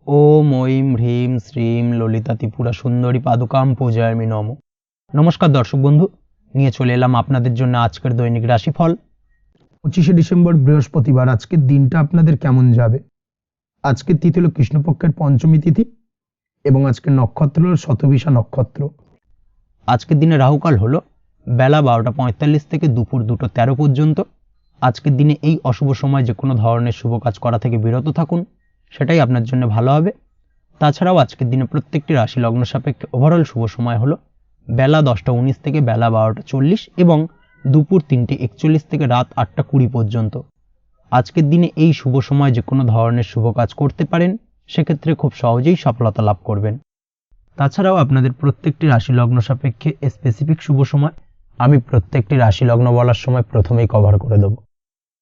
ওম ঐম হ্রিম শ্রীম ললিতা ত্রিপুরা সুন্দরী পাদুকাম পূজায়ামি নমঃ। নমস্কার দর্শক বন্ধু, নিয়ে চলে এলাম আপনাদের জন্য আজকের দৈনিক রাশিফল 25শে ডিসেম্বর বৃহস্পতিবার। আজকের দিনটা আপনাদের কেমন যাবে? আজকের তিথি হলো কৃষ্ণপক্ষের পঞ্চমী তিথি এবং আজকের নক্ষত্র হলো শতভিষা নক্ষত্র। আজকের দিনে রাহুকাল হলো বেলা 12টা 45 থেকে দুপুর 2টা 13 পর্যন্ত। আজকের দিনে এই অশুভ সময় যে কোনো ধরনের শুভ কাজ করা থেকে বিরত থাকুন, সেটাই আপনার জন্য ভালো হবে। তাছাড়াও আজকের দিনে প্রত্যেকটি রাশি লগ্ন সাপেক্ষে ওভারঅল শুভ সময় হলো বেলা 10টা 19 থেকে বেলা 12টা 40 এবং দুপুর 3টে 41 থেকে রাত 8টা 20 পর্যন্ত। আজকের দিনে এই শুভ সময় যে কোনো ধরনের শুভ কাজ করতে পারেন, সেক্ষেত্রে খুব সহজেই সফলতা লাভ করবেন। তাছাড়াও আপনাদের প্রত্যেকটি রাশি লগ্ন সাপেক্ষে স্পেসিফিক শুভ সময় আমি প্রত্যেকটি রাশি লগ্ন বলার সময় প্রথমেই কভার করে দেব।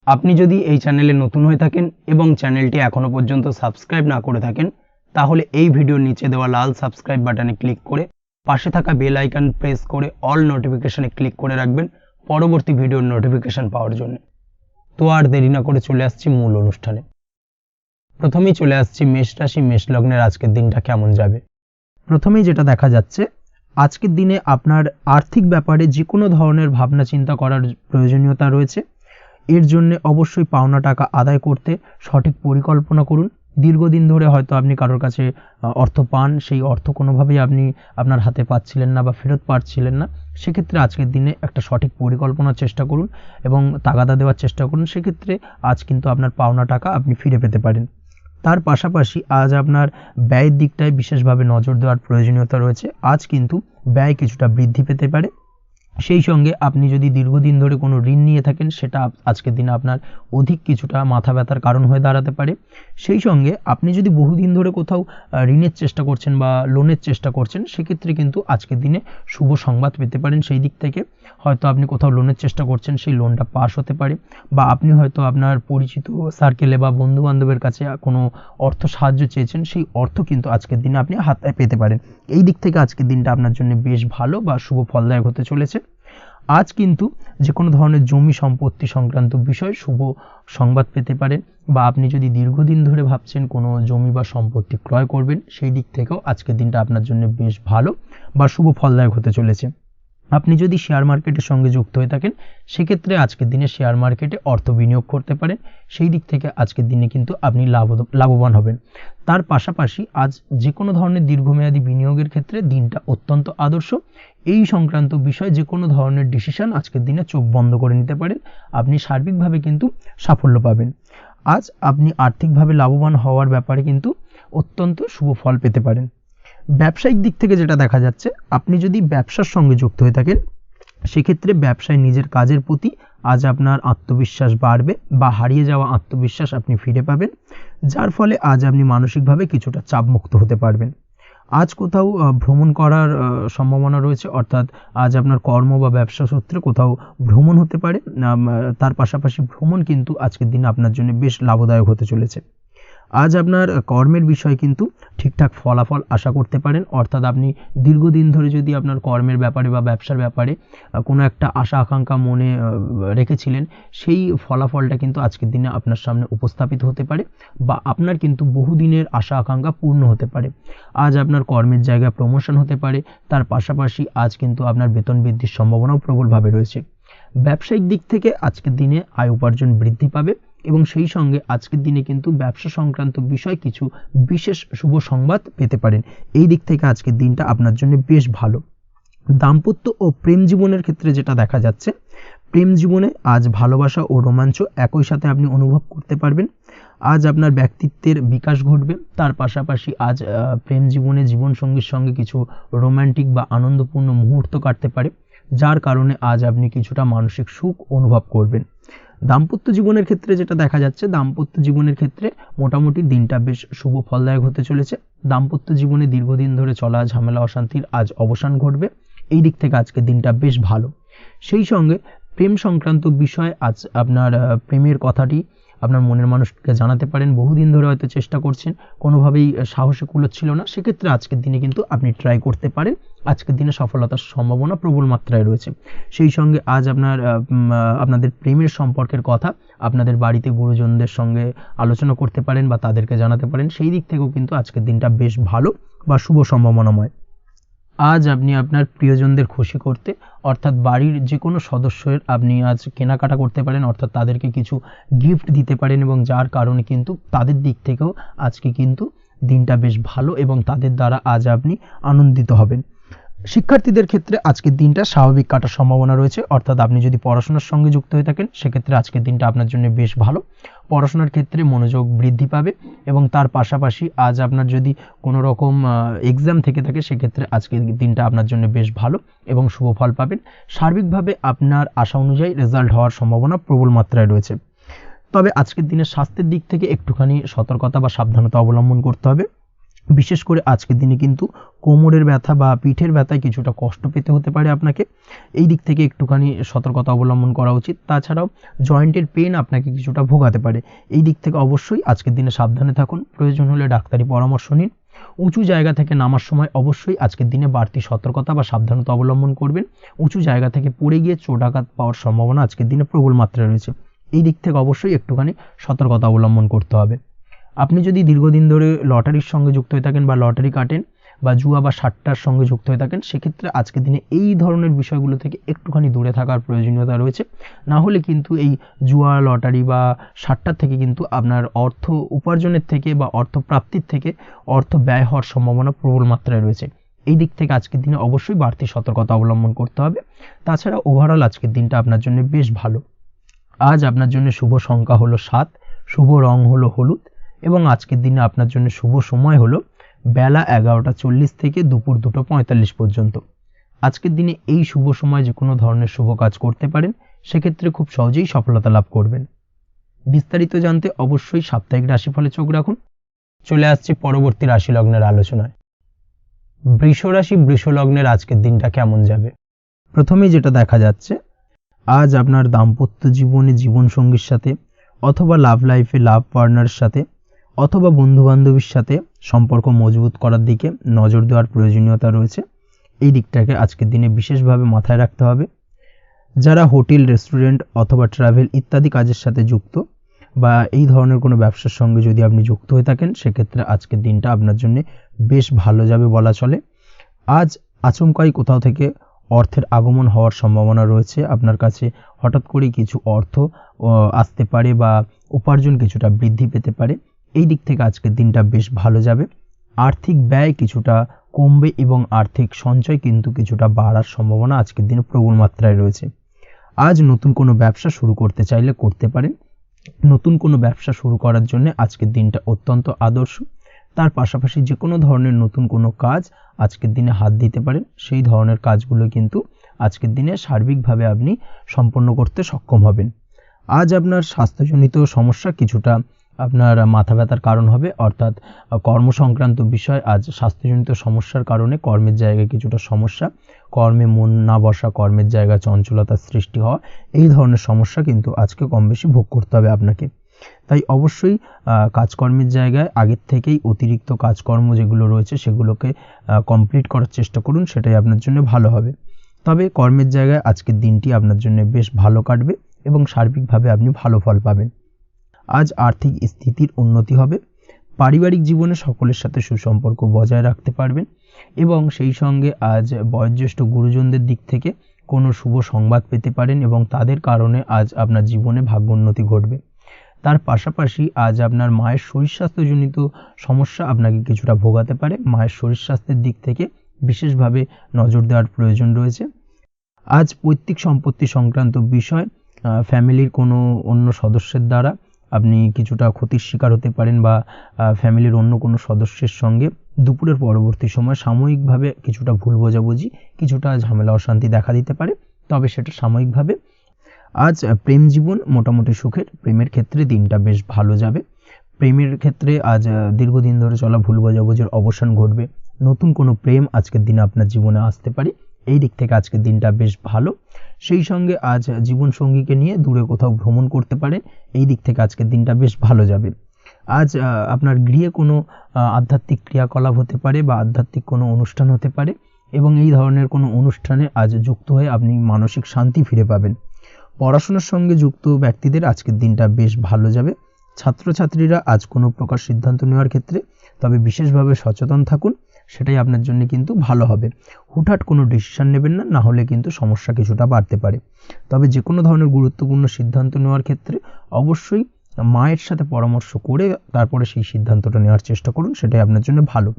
আপনি যদি এই চ্যানেলে নতুন হয়ে থাকেন এবং চ্যানেলটি এখনো পর্যন্ত সাবস্ক্রাইব না করে থাকেন, তাহলে এই ভিডিওর নিচে দেওয়া লাল সাবস্ক্রাইব বাটনে ক্লিক করে পাশে থাকা বেল আইকন প্রেস করে অল নোটিফিকেশনে ক্লিক করে রাখবেন পরবর্তী ভিডিওর নোটিফিকেশন পাওয়ার জন্য। তো আর দেরি না করে চলে আসছি মূল অনুষ্ঠানে। প্রথমেই চলে আসছি মেষ রাশি মেষ লগ্নের আজকের দিনটা কেমন যাবে। প্রথমেই যেটা দেখা যাচ্ছে, আজকের দিনে আপনার আর্থিক ব্যাপারে যে কোনো ধরনের ভাবনা চিন্তা করার প্রয়োজনীয়তা রয়েছে। এর জন্য অবশ্যই পাওনা টাকা আদায় করতে সঠিক পরিকল্পনা করুন। দীর্ঘদিন ধরে হয়তো আপনি কারোর কাছে অর্থ পান, সেই অর্থ কোনোভাবেই আপনি আপনার হাতে পাচ্ছিলেন না বা ফেরত পাচ্ছিলেন না। সেক্ষেত্রে আজকের দিনে একটা সঠিক পরিকল্পনার চেষ্টা করুন এবং তাগাদা দেওয়ার চেষ্টা করুন। সেক্ষেত্রে আজ কিন্তু আপনার পাওনা টাকা আপনি ফিরে পেতে পারেন। তার পাশাপাশি আজ আপনার ব্যয়ের দিকটায় বিশেষভাবে নজর দেওয়ার প্রয়োজনীয়তা রয়েছে। আজ কিন্তু ব্যয় কিছুটা বৃদ্ধি পেতে পারে। সেই সঙ্গে আপনি যদি দীর্ঘদিন ধরে কোনো ঋণ নিয়ে থাকেন, সেটা আজকের দিনে আপনার অধিক কিছুটা মাথা ব্যথার কারণ হয়ে দাঁড়াতে পারে। সেই সঙ্গে আপনি যদি বহুদিন ধরে কোথাও ঋণের চেষ্টা করছেন বা লোনের চেষ্টা করছেন, সেক্ষেত্রে কিন্তু আজকের দিনে শুভ সংবাদ পেতে পারেন। সেই দিক থেকে হয়তো আপনি কোথাও লোনের চেষ্টা করছেন, সেই লোনটা পাস হতে পারে, বা আপনি হয়তো আপনার পরিচিত সার্কেলে বা বন্ধু বান্ধবের কাছে কোনো অর্থ সাহায্য চেয়েছেন, সেই অর্থ কিন্তু আজকের দিনে আপনি হাতে পেতে পারেন। এই দিক থেকে আজকের দিনটা আপনার জন্য বেশ ভালো বা শুভ ফলদায়ক হতে চলেছে। আজ কিন্তু যে কোনো ধরনের জমি সম্পত্তি সংক্রান্ত বিষয়ে শুভ সংবাদ পেতে পারেন, বা আপনি যদি দীর্ঘদিন ধরে ভাবছেন কোনো জমি বা সম্পত্তি ক্রয় করবেন, সেই দিক থেকেও আজকের দিনটা আপনার জন্য বেশ ভালো বা শুভ ফলদায়ক হতে চলেছে। আপনি যদি শেয়ার মার্কেটের সঙ্গে যুক্ত হয়ে থাকেন, সেক্ষেত্রে আজকের দিনে শেয়ার মার্কেটে অর্থ বিনিয়োগ করতে পারেন। সেই দিক থেকে আজকের দিনে কিন্তু আপনি লাভবান হবেন। তার পাশাপাশি আজ যে কোনো ধরনের দীর্ঘমেয়াদী বিনিয়োগের ক্ষেত্রে দিনটা অত্যন্ত আদর্শ। এই সংক্রান্ত বিষয়ে যে কোনো ধরনের ডিসিশন আজকের দিনে চোখ বন্ধ করে নিতে পারেন, আপনি সার্বিকভাবে কিন্তু সাফল্য পাবেন। আজ আপনি আর্থিকভাবে লাভবান হওয়ার ব্যাপারে কিন্তু অত্যন্ত শুভ ফল পেতে পারেন। ব্যবসায়িক দিক থেকে যেটা দেখা যাচ্ছে, আপনি যদি ব্যবসার সঙ্গে যুক্ত হয়ে থাকেন, সেক্ষেত্রে ব্যবসায় নিজের কাজের প্রতি আজ আপনার আত্মবিশ্বাস বাড়বে বা হারিয়ে যাওয়া আত্মবিশ্বাস আপনি ফিরে পাবেন, যার ফলে আজ আপনি মানসিকভাবে কিছুটা চাপমুক্ত হতে পারবেন। আজ কোথাও ভ্রমণ করার সম্ভাবনা রয়েছে, অর্থাৎ আজ আপনার কর্ম বা ব্যবসা সূত্রে কোথাও ভ্রমণ হতে পারে। তার পাশাপাশি ভ্রমণ কিন্তু আজকের দিনে আপনার জন্য বেশ লাভদায়ক হতে চলেছে। আজ আপনার কর্মের বিষয়ে কিন্তু ঠিকঠাক ফলাফল আশা করতে পারেন, অর্থাৎ আপনি দীর্ঘদিন ধরে যদি আপনার কর্মের ব্যাপারে বা ব্যবসার ব্যাপারে কোনো একটা আশা আকাঙ্ক্ষা মনে রেখেছিলেন, সেই ফলাফলটা কিন্তু আজকের দিনে আপনার সামনে উপস্থাপিত হতে পারে, বা আপনার কিন্তু বহুদিনের আশা আকাঙ্ক্ষা পূর্ণ হতে পারে। আজ আপনার কর্মের জায়গায় প্রমোশন হতে পারে। তার পাশাপাশি আজ কিন্তু আপনার বেতন বৃদ্ধির সম্ভাবনাও প্রবলভাবে রয়েছে। ব্যবসায়িক দিক থেকে আজকের দিনে আয় উপার্জন বৃদ্ধি পাবে এবং সেই সঙ্গে আজকের দিনে কিন্তু ব্যবসা সংক্রান্ত বিষয় কিছু বিশেষ শুভ সংবাদ পেতে পারেন। এই দিক থেকে আজকের দিনটা আপনার জন্য বেশ ভালো। দাম্পত্য ও প্রেম জীবনের ক্ষেত্রে যেটা দেখা যাচ্ছে, প্রেম জীবনে আজ ভালোবাসা ও রোমাঞ্চ একই সাথে আপনি অনুভব করতে পারবেন। আজ আপনার ব্যক্তিত্বের বিকাশ ঘটবে। তার পাশাপাশি আজ প্রেম জীবনে জীবনসঙ্গীর সঙ্গে কিছু রোমান্টিক বা আনন্দপূর্ণ মুহূর্ত কাটতে পারে, যার কারণে আজ আপনি কিছুটা মানসিক সুখ অনুভব করবেন। দাম্পত্য জীবনের ক্ষেত্রে যেটা দেখা যাচ্ছে, দাম্পত্য জীবনের ক্ষেত্রে মোটামুটি দিনটা বেশ শুভ ফলদায়ক হতে চলেছে। দাম্পত্য জীবনে দীর্ঘদিন ধরে চলা ঝামেলা অশান্তির আজ অবসান ঘটবে। এই দিক থেকে আজকের দিনটা বেশ ভালো। সেই সঙ্গে প্রেম সংক্রান্ত বিষয় আজ আপনার প্রেমের কথাটি আপনার মনের মানুষকে জানাতে পারেন। বহুদিন ধরে হয়তো চেষ্টা করছেন, কোনোভাবেই সাহসে কুলোচ্ছিল না, সেক্ষেত্রে আজকের দিনে কিন্তু আপনি ট্রাই করতে পারেন। আজকের দিনে সফলতার সম্ভাবনা প্রবল মাত্রায় রয়েছে। সেই সঙ্গে আজ আপনাদের প্রেমের সম্পর্কের কথা আপনাদের বাড়িতে গুরুজনদের সঙ্গে আলোচনা করতে পারেন বা তাদেরকে জানাতে পারেন, সেই দিক থেকেও কিন্তু আজকের দিনটা বেশ ভালো বা শুভ সম্ভাবনাময়। আজ আপনি আপনার প্রিয়জনদের খুশি করতে অর্থাৎ বাড়ির যে কোনো সদস্যের আপনি আজ কেনাকাটা করতে পারেন, অর্থাৎ তাদেরকে কিছু গিফট দিতে পারেন এবং যার কারণে কিন্তু তাদের দিক থেকেও আজকে কিন্তু দিনটা বেশ ভালো এবং তাদের দ্বারা আজ আপনি আনন্দিত হবেন। শিক্ষার্থীদের ক্ষেত্রে আজকের দিনটা স্বাভাবিক কাটার সম্ভাবনা রয়েছে, অর্থাৎ আপনি যদি পড়াশোনার সঙ্গে যুক্ত হয়ে থাকেন সেক্ষেত্রে আজকের দিনটা আপনার জন্য বেশ ভালো। পড়াশোনার ক্ষেত্রে মনোযোগ বৃদ্ধি পাবে এবং তার পাশাপাশি আজ আপনার যদি কোনো রকম এক্সাম থেকে থাকে সেক্ষেত্রে আজকের দিনটা আপনার জন্য বেশ ভালো এবং শুভ ফল পাবেন। সার্বিকভাবে আপনার আশা অনুযায়ী রেজাল্ট হওয়ার সম্ভাবনা প্রবল মাত্রায় রয়েছে। তবে আজকের দিনে স্বাস্থ্যের দিক থেকে একটুখানি সতর্কতা বা সাবধানতা অবলম্বন করতে হবে। বিশেষ করে আজকের দিনে কিন্তু কোমরের ব্যথা বা পিঠের ব্যথায় কিছুটা কষ্ট পেতে হতে পারে আপনাকে, এই দিক থেকে একটুখানি সতর্কতা অবলম্বন করা উচিত। তাছাড়াও জয়েন্টের পেন আপনাকে কিছুটা ভোগাতে পারে, এই দিক থেকে অবশ্যই আজকের দিনে সাবধানে থাকুন, প্রয়োজন হলে ডাক্তারি পরামর্শ নিন। উঁচু জায়গা থেকে নামার সময় অবশ্যই আজকের দিনে বাড়তি সতর্কতা বা সাবধানতা অবলম্বন করবেন। উঁচু জায়গা থেকে পড়ে গিয়ে চোটাঘাত পাওয়ার সম্ভাবনা আজকের দিনে প্রবল মাত্রায় রয়েছে, এই দিক থেকে অবশ্যই একটুখানি সতর্কতা অবলম্বন করতে হবে। আপনি যদি দীর্ঘদিন ধরে লটারির সঙ্গে যুক্ত হয়ে থাকেন বা লটারি কাটেন বা জুয়া বা সাট্টার সঙ্গে যুক্ত হয়ে থাকেন সেক্ষেত্রে আজকের দিনে এই ধরনের বিষয়গুলো থেকে একটুখানি দূরে থাকার প্রয়োজনীয়তা রয়েছে। না হলে কিন্তু এই জুয়া, লটারি বা সাট্টার থেকে কিন্তু আপনার অর্থ উপার্জনের থেকে বা অর্থ প্রাপ্তির থেকে অর্থ ব্যয় হওয়ার সম্ভাবনা প্রবল মাত্রায় রয়েছে, এই দিক থেকে আজকের দিনে অবশ্যই বাড়তি সতর্কতা অবলম্বন করতে হবে। তাছাড়া ওভারঅল আজকের দিনটা আপনার জন্য বেশ ভালো। আজ আপনার জন্য শুভ সংখ্যা হলো 7, শুভ রং হলো হলুদ এবং আজকের দিনে আপনার জন্য শুভ সময় হলো বেলা 11:40 থেকে দুপুর 2:45 পর্যন্ত। আজকের দিনে এই শুভ সময় যে কোনো ধরনের শুভ কাজ করতে পারেন, সেক্ষেত্রে খুব সহজেই সফলতা লাভ করবেন। বিস্তারিত জানতে অবশ্যই সাপ্তাহিক রাশিফলে চোখ রাখুন। চলে আসছে পরবর্তী রাশি লগ্নের আলোচনায়। বৃষ রাশি, বৃষ লগ্নের আজকের দিনটা কেমন যাবে? প্রথমেই যেটা দেখা যাচ্ছে, আজ আপনার দাম্পত্য জীবনে জীবনসঙ্গীর সাথে অথবা লাভ লাইফে লাভ পার্টনারের সাথে অথবা বন্ধুবান্ধবীর সাথে সম্পর্ক মজবুত করার দিকে নজর দেওয়ার প্রয়োজনীয়তা রয়েছে, এই দিকটাকে আজকের দিনে বিশেষভাবে মাথায় রাখতে হবে। যারা হোটেল, রেস্টুরেন্ট অথবা ট্রাভেল ইত্যাদি কাজের সাথে যুক্ত বা এই ধরনের কোনো ব্যবসার সঙ্গে যদি আপনি যুক্ত হয়ে থাকেন সেক্ষেত্রে আজকের দিনটা আপনার জন্য বেশ ভালো যাবে বলা চলে। আজ আচমকাই কোথাও থেকে অর্থের আগমন হওয়ার সম্ভাবনা রয়েছে, আপনার কাছে হঠাৎ করেই কিছু অর্থ আসতে পারে বা উপার্জন কিছুটা বৃদ্ধি পেতে পারে, এই দিক থেকে আজকের দিনটা বেশ ভালো যাবে। আর্থিক ব্যয় কিছুটা কমবে এবং আর্থিক সঞ্চয় কিন্তু কিছুটা বাড়ার সম্ভাবনা আজকের দিনে প্রবল মাত্রায় রয়েছে। আজ নতুন কোনো ব্যবসা শুরু করতে চাইলে করতে পারেন। নতুন কোনো ব্যবসা শুরু করার জন্য আজকের দিনটা অত্যন্ত আদর্শ। তার পাশাপাশি যে কোনো ধরনের নতুন কোনো কাজ আজকের দিনে হাত দিতে পারেন, সেই ধরনের কাজগুলো কিন্তু আজকের দিনে সার্বিকভাবে আপনি সম্পন্ন করতে সক্ষম হবেন। আজ আপনার স্বাস্থ্যজনিত সমস্যা কিছুটা আপনার মাথা ব্যথার কারণ হবে, অর্থাৎ কর্ম সংক্রান্ত বিষয়। আজ স্বাস্থ্যজনিত সমস্যার কারণে কর্মের জায়গায় কিছুটা সমস্যা, কর্মে মন না বসা, কর্মের জায়গায় চঞ্চলতার সৃষ্টি হওয়া, এই ধরনের সমস্যা কিন্তু আজকে কম বেশি ভোগ করতে হবে আপনাকে। তাই অবশ্যই কাজকর্মের জায়গায় আগের থেকেই অতিরিক্ত কাজকর্ম যেগুলো রয়েছে সেগুলোকে কমপ্লিট করার চেষ্টা করুন, সেটাই আপনার জন্য ভালো হবে। তবে কর্মের জায়গায় আজকের দিনটি আপনার জন্য বেশ ভালো কাটবে এবং সার্বিকভাবে আপনি ভালো ফল পাবেন। আজ আর্থিক স্থিতির উন্নতি হবে, পারিবারিক জীবনে সকলের সাথে সুসম্পর্ক বজায় রাখতে পারবেন এবং সেই সঙ্গে আজ বয়োজ্যেষ্ঠ গুরুজনদের দিক থেকে কোনো শুভ সংবাদ পেতে পারেন এবং তাদের কারণে আজ আপনার জীবনে ভাগ্যোন্নতি ঘটবে। তার পাশাপাশি আজ আপনার মায়ের শরীর স্বাস্থ্যজনিত সমস্যা আপনাকে কিছুটা ভোগাতে পারে, মায়ের শরীর স্বাস্থ্যের দিক থেকে বিশেষভাবে নজর দেওয়ার প্রয়োজন রয়েছে। আজ পৈতৃক সম্পত্তি সংক্রান্ত বিষয়, ফ্যামিলির কোনো অন্য সদস্যের দ্বারা আপনি কিছুটা ক্ষতির শিকার হতে পারেন বা ফ্যামিলির অন্য কোনো সদস্যের সঙ্গে দুপুরের পরবর্তী সময় সাময়িকভাবে কিছুটা ভুল বোঝাবুঝি, কিছুটা ঝামেলা অশান্তি দেখা দিতে পারে, তবে সেটা সাময়িকভাবে। আজ প্রেম জীবন মোটামুটি সুখের, প্রেমের ক্ষেত্রে দিনটা বেশ ভালো যাবে। প্রেমের ক্ষেত্রে আজ দীর্ঘদিন ধরে চলা ভুল বোঝাবুঝির অবসান ঘটবে, নতুন কোনো প্রেম আজকের দিনে আপনার জীবনে আসতে পারে, এই দিক থেকে আজকের দিনটা বেশ ভালো। সেই সঙ্গে আজ জীবনসঙ্গীকে নিয়ে দূরে কোথাও ভ্রমণ করতে পারেন, এই দিক থেকে আজকের দিনটা বেশ ভালো যাবে। আজ আপনার গৃহে কোনো আধ্যাত্মিক ক্রিয়াকলাপ হতে পারে বা আধ্যাত্মিক কোনো অনুষ্ঠান হতে পারে এবং এই ধরনের কোনো অনুষ্ঠানে আজ যুক্ত হয়ে আপনি মানসিক শান্তি ফিরে পাবেন। পড়াশোনার সঙ্গে যুক্ত ব্যক্তিদের আজকের দিনটা বেশ ভালো যাবে। ছাত্রছাত্রীরা আজ কোনো প্রকার সিদ্ধান্ত নেওয়ার ক্ষেত্রে তবে বিশেষভাবে সচেতন থাকুন, সেটাই আপনার জন্য কিন্তু ভালো হবে। হুটহাট কোনো ডিসিশন নেবেন না, না হলে কিন্তু সমস্যা কিছুটা বাড়তে পারে। তবে যে কোনো ধরনের গুরুত্বপূর্ণ সিদ্ধান্ত নেওয়ার ক্ষেত্রে অবশ্যই মায়ের সাথে পরামর্শ করে তারপরে সেই সিদ্ধান্তটা নেওয়ার চেষ্টা করুন, সেটাই আপনার জন্য ভালো।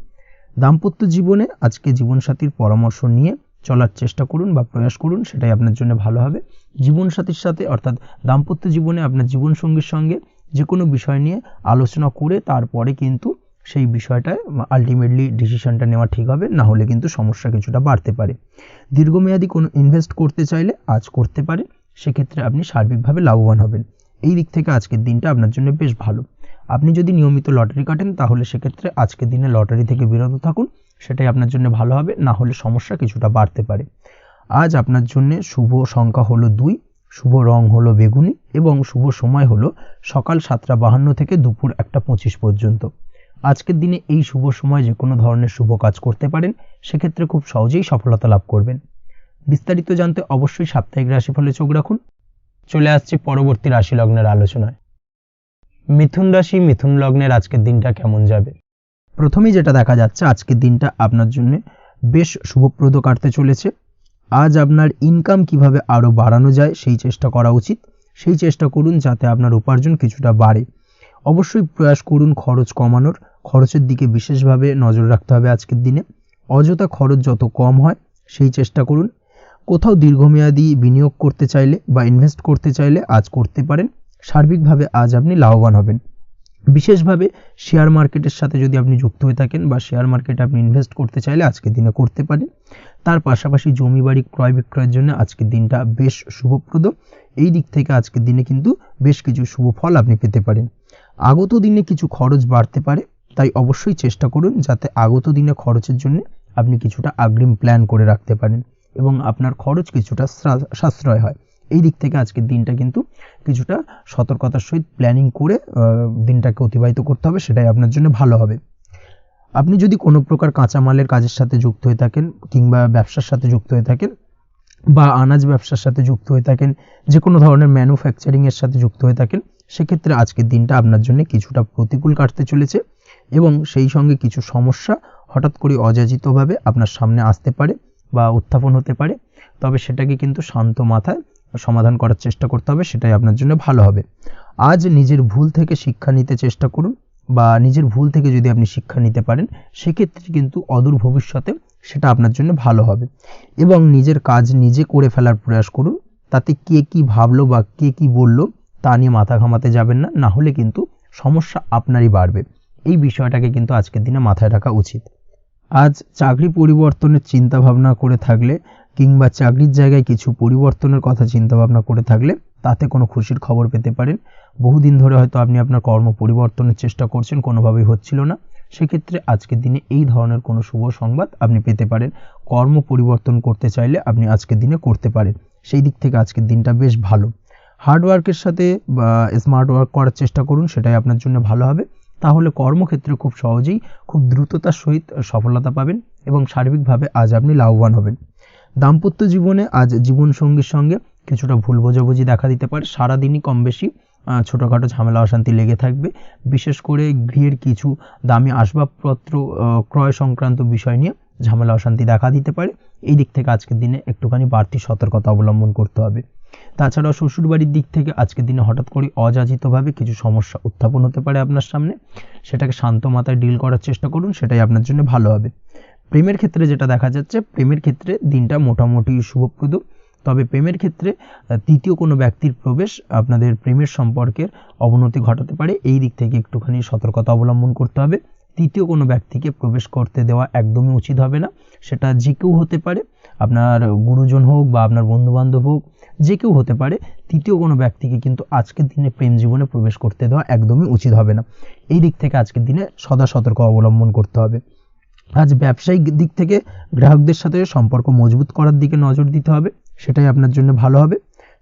দাম্পত্য জীবনে আজকে জীবনসাথীর পরামর্শ নিয়ে চলার চেষ্টা করুন বা প্রয়াস করুন, সেটাই আপনার জন্য ভালো হবে। জীবনসাথীর সাথে অর্থাৎ দাম্পত্য জীবনে আপনার জীবনসঙ্গীর সঙ্গে যে কোনো বিষয় নিয়ে আলোচনা করে তারপরে কিন্তু সেই বিষয়টায় আলটিমেটলি ডিসিশনটা নেওয়া ঠিক হবে, না হলে কিন্তু সমস্যা কিছুটা বাড়তে পারে। দীর্ঘমেয়াদী কোনো ইনভেস্ট করতে চাইলে আজ করতে পারে, সেক্ষেত্রে আপনি সার্বিকভাবে লাভবান হবেন। এই দিক থেকে আজকের দিনটা আপনার জন্য বেশ ভালো। আপনি যদি নিয়মিত লটারি কাটেন তাহলে সেক্ষেত্রে আজকের দিনে লটারি থেকে বিরত থাকুন, সেটাই আপনার জন্য ভালো হবে, না হলে সমস্যা কিছুটা বাড়তে পারে। আজ আপনার জন্য শুভ সংখ্যা হলো 2, শুভ রং হলো বেগুনি এবং শুভ সময় হলো সকাল 7:52 থেকে দুপুর 1:25 পর্যন্ত। আজকের দিনে এই শুভ সময় যে কোনো ধরনের শুভ কাজ করতে পারেন, সেক্ষেত্রে খুব সহজেই সফলতা লাভ করবেন। বিস্তারিত জানতে অবশ্যই সাপ্তাহিক রাশিফলে চোখ রাখুন। চলে আসছি পরবর্তী রাশি লগ্নের আলোচনায়। মিথুন রাশি, মিথুন লগ্নের আজকের দিনটা কেমন যাবে? প্রথমেই যেটা দেখা যাচ্ছে, আজকের দিনটা আপনার জন্য বেশ শুভপ্রদ কাটতে চলেছে। আজ আপনার ইনকাম কিভাবে আরও বাড়ানো যায় সেই চেষ্টা করা উচিত। সেই চেষ্টা করুন যাতে আপনার উপার্জন কিছুটা বাড়ে। অবশ্যই প্রয়াস করুন খরচ কমানোর, খরচের দিকে বিশেষভাবে নজর রাখতে হবে আজকের দিনে। অযথা খরচ যত কম হয় সেই চেষ্টা করুন। কোথাও দীর্ঘমেয়াদী বিনিয়োগ করতে চাইলে বা ইনভেস্ট করতে চাইলে আজ করতে পারেন। সার্বিকভাবে আজ আপনি লাভবান হবেন। বিশেষভাবে শেয়ার মার্কেটের সাথে যদি আপনি যুক্ত হয়ে থাকেন বা শেয়ার মার্কেটে আপনি ইনভেস্ট করতে চাইলে আজকের দিনে করতে পারেন। তার পাশাপাশি জমি বাড়ি ক্রয় বিক্রয়ের জন্য আজকের দিনটা বেশ শুভপ্রদ। এই দিক থেকে আজকের দিনে কিন্তু বেশ কিছু শুভ ফল আপনি পেতে পারেন। আগত দিনে কিছু খরচ বাড়তে পারে, তাই অবশ্যই চেষ্টা করুন যাতে আগত দিনে খরচের জন্য আপনি কিছুটা অগ্রিম প্ল্যান করে রাখতে পারেন এবং আপনার খরচ কিছুটা সাশ্রয় হয়। এই দিক থেকে আজকের দিনটা কিন্তু কিছুটা সতর্কতার সহিত প্ল্যানিং করে দিনটাকে অতিবাহিত করতে হবে, সেটাই আপনার জন্য ভালো হবে। আপনি যদি কোনো প্রকার কাঁচামালের কাজের সাথে যুক্ত হয়ে থাকেন কিংবা ব্যবসার সাথে যুক্ত হয়ে থাকেন বা আনাজ ব্যবসার সাথে যুক্ত হয়ে থাকেন, যে কোনো ধরনের ম্যানুফ্যাকচারিংয়ের সাথে যুক্ত হয়ে থাকেন, সেক্ষেত্রে আজকের দিনটা আপনার জন্য কিছুটা প্রতিকূল কাটতে চলেছে এবং সেই সঙ্গে কিছু সমস্যা হঠাৎ করে অযাচিতভাবে আপনার সামনে আসতে পারে বা উত্থাপন হতে পারে। তবে সেটাকে কিন্তু শান্ত মাথায় সমাধান করার চেষ্টা করতে হবে, সেটাই আপনার জন্য ভালো হবে। আজ নিজের ভুল থেকে শিক্ষা নিতে চেষ্টা করুন বা নিজের ভুল থেকে যদি আপনি শিক্ষা নিতে পারেন, সেক্ষেত্রে কিন্তু অদূর ভবিষ্যতে সেটা আপনার জন্য ভালো হবে এবং নিজের কাজ নিজে করে ফেলার প্রয়াস করুন। তাতে কে কি ভাবলো বা কে কি বললো তা নিয়ে মাথা ঘামাতে যাবেন না, না হলে কিন্তু সমস্যা আপনারই বাড়বে। এই বিষয়টাকে কিন্তু আজকের দিনে মাথায় রাখা উচিত। আজ চাকরি পরিবর্তনের চিন্তা ভাবনা করে থাকলে কিংবা চাকরির জায়গায় কিছু পরিবর্তনের কথা চিন্তা ভাবনা করে থাকলে তাতে কোনো খুশির খবর পেতে পারেন। বহুদিন ধরে হয়তো আপনি আপনার কর্ম পরিবর্তনের চেষ্টা করছেন, কোনোভাবেই হচ্ছিল না, সেক্ষেত্রে আজকের দিনে এই ধরনের কোনো শুভ সংবাদ আপনি পেতে পারেন। কর্ম পরিবর্তন করতে চাইলে আপনি আজকের দিনে করতে পারেন। সেই দিক থেকে আজকের দিনটা বেশ ভালো। হার্ডওয়ার্কের সাথে বা স্মার্ট ওয়ার্ক করার চেষ্টা করুন, সেটাই আপনার জন্য ভালো হবে। তাহলে কর্মক্ষেত্রে খুব সহজেই খুব দ্রুততার সহিত সফলতা পাবেন এবং সার্বিকভাবে আজ আপনি লাভবান হবেন। দাম্পত্য জীবনে আজ জীবনসঙ্গীর সঙ্গে কিছুটা ভুল বোঝাবুঝি দেখা দিতে পারে। সারাদিনই কম বেশি ছোটোখাটো ঝামেলা অশান্তি লেগে থাকবে। বিশেষ করে গৃহের কিছু দামি আসবাবপত্র ক্রয় সংক্রান্ত বিষয় নিয়ে ঝামেলা অশান্তি দেখা দিতে পারে। এই দিক থেকে আজকের দিনে একটুখানি বাড়তি সতর্কতা অবলম্বন করতে হবে। তাছাড়াও শ্বশুরবাড়ির দিক থেকে আজকের দিনে হঠাৎ করে অযাচিতভাবে কিছু সমস্যা উত্থাপন হতে পারে আপনার সামনে, সেটাকে শান্ত মাথায় ডিল করার চেষ্টা করুন, সেটাই আপনার জন্য ভালো হবে। প্রেমের ক্ষেত্রে যেটা দেখা যাচ্ছে, প্রেমের ক্ষেত্রে দিনটা মোটামুটি শুভপ্রদ। তবে প্রেমের ক্ষেত্রে তৃতীয় কোনো ব্যক্তির প্রবেশ আপনাদের প্রেমের সম্পর্কের অবনতি ঘটাতে পারে। এই দিক থেকে একটুখানি সতর্কতা অবলম্বন করতে হবে। তৃতীয় কোনো ব্যক্তিকে প্রবেশ করতে দেওয়া একদমই উচিত হবে না। সেটা যে কেউ হতে পারে, আপনার গুরুজন হোক বা আপনার বন্ধুবান্ধব হোক, যে কেউ হতে পারে। তৃতীয় কোনো ব্যক্তিকে কিন্তু আজকের দিনে প্রেম জীবনে প্রবেশ করতে দেওয়া একদমই উচিত হবে না। এই দিক থেকে আজকের দিনে সদা সতর্ক অবলম্বন করতে হবে। আজ ব্যবসায়িক দিক থেকে গ্রাহকদের সাথে সম্পর্ক মজবুত করার দিকে নজর দিতে হবে, সেটাই আপনার জন্য ভালো হবে।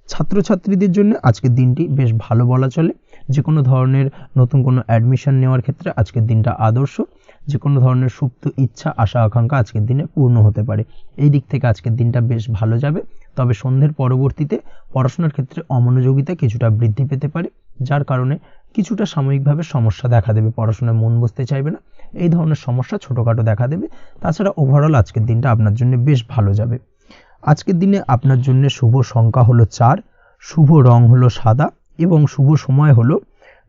ছাত্রছাত্রীদের জন্য আজকের দিনটি বেশ ভালো বলা চলে। যে কোনো ধরনের নতুন কোনো অ্যাডমিশন নেওয়ার ক্ষেত্রে আজকের দিনটা আদর্শ। যে কোনো ধরনের সুপ্ত ইচ্ছা আশা আকাঙ্ক্ষা আজকের দিনে পূর্ণ হতে পারে। এই দিক থেকে আজকের দিনটা বেশ ভালো যাবে। তবে সন্ধ্যের পরবর্তীতে পড়াশোনার ক্ষেত্রে অমনোযোগিতা কিছুটা বৃদ্ধি পেতে পারে, যার কারণে কিছুটা সাময়িকভাবে সমস্যা দেখা দেবে, পড়াশোনায় মন বসতে চাইবে না, এই ধরনের সমস্যা ছোটোখাটো দেখা দেবে। তাছাড়া ওভারঅল আজকের দিনটা আপনার জন্য বেশ ভালো যাবে। আজকের দিনে আপনার জন্য শুভ সংখ্যা হলো 4, শুভ রং হলো সাদা এবং শুভ সময় হলো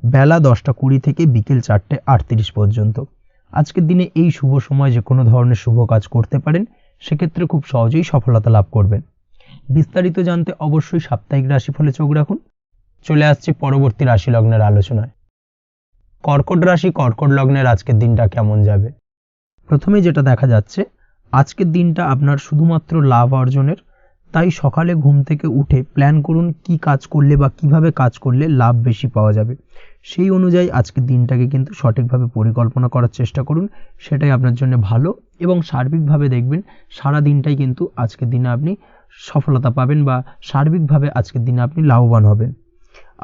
বেলা 10:20 থেকে বিকেল 4:38 পর্যন্ত। আজকের দিনে এই শুভ সময় যে কোনো ধরনের শুভ কাজ করতে পারেন, সেক্ষেত্রে খুব সহজেই সফলতা লাভ করবেন। বিস্তারিত জানতে অবশ্যই সাপ্তাহিক রাশিফলে চোখ রাখুন। চলে আসছি পরবর্তী রাশি লগ্নের আলোচনায়। কর্কট রাশি, কর্কট লগ্নের আজকের দিনটা কেমন যাবে? প্রথমে যেটা দেখা যাচ্ছে, আজকের দিনটা আপনার শুধুমাত্র লাভ অর্জনের, তাই সকালে ঘুম থেকে উঠে প্ল্যান করুন কি কাজ করলে বা কিভাবে কাজ করলে লাভ বেশি পাওয়া যাবে। সেই অনুযায়ী আজকের দিনটাকে কিন্তু সঠিকভাবে পরিকল্পনা করার চেষ্টা করুন, সেটাই আপনার জন্য ভালো। এবং সার্বিকভাবে দেখবেন সারা দিনটাই কিন্তু আজকের দিনে আপনি সফলতা পাবেন বা সার্বিকভাবে আজকের দিনে আপনি লাভবান হবেন।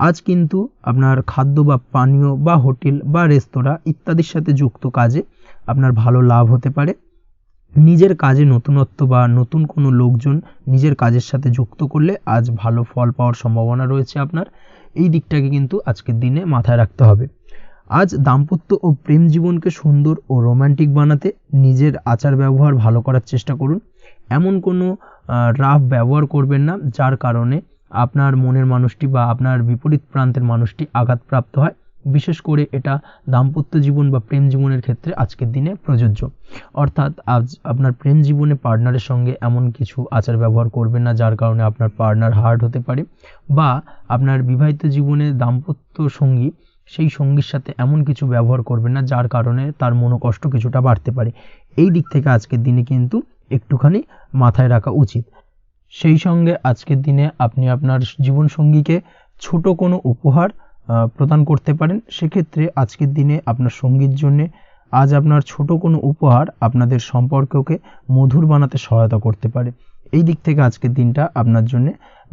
আজ কিন্তু আপনার খাদ্য বা পানীয় বা হোটেল বা রেস্তোরাঁ ইত্যাদির সাথে যুক্ত কাজে আপনার ভালো লাভ হতে পারে। নিজের কাজে নতুনত্ব বা নতুন কোনো লোকজন নিজের কাজের সাথে যুক্ত করলে আজ ভালো ফল পাওয়ার সম্ভাবনা রয়েছে আপনার। এই দিকটাকে কিন্তু আজকের দিনে মাথায় রাখতে হবে। আজ দাম্পত্য ও প্রেম জীবনকে সুন্দর ও রোমান্টিক বানাতে নিজের আচার ব্যবহার ভালো করার চেষ্টা করুন। এমন কোনো রাফ ব্যবহার করবেন না যার কারণে আপনার মনের মানুষটি বা আপনার বিপরীত প্রান্তের মানুষটি আঘাতপ্রাপ্ত হয়। বিশেষ করে এটা দাম্পত্য জীবন বা প্রেম জীবনের ক্ষেত্রে আজকের দিনে প্রযোজ্য। অর্থাৎ আজ আপনার প্রেম জীবনে পার্টনারের সঙ্গে এমন কিছু আচার ব্যবহার করবেন না যার কারণে আপনার পার্টনার হার্ট হতে পারে, বা আপনার বিবাহিত জীবনে দাম্পত্য সঙ্গী সেই সঙ্গীর সাথে এমন কিছু ব্যবহার করবেন না যার কারণে তার মনোকষ্ট কিছুটা বাড়তে পারে। এই দিক থেকে আজকের দিনে কিন্তু একটুখানি মাথায় রাখা উচিত। সেই সঙ্গে আজকের দিনে আপনি আপনার জীবনসঙ্গীকে ছোট কোনো উপহার প্রদান করতে পারেন। সেক্ষেত্রে আজকের দিনে আপনার সঙ্গীর জন্যে আজ আপনার ছোট কোনো উপহার আপনাদের সম্পর্ককে মধুর বানাতে সহায়তা করতে পারে। এই দিক থেকে আজকের দিনটা আপনার জন্য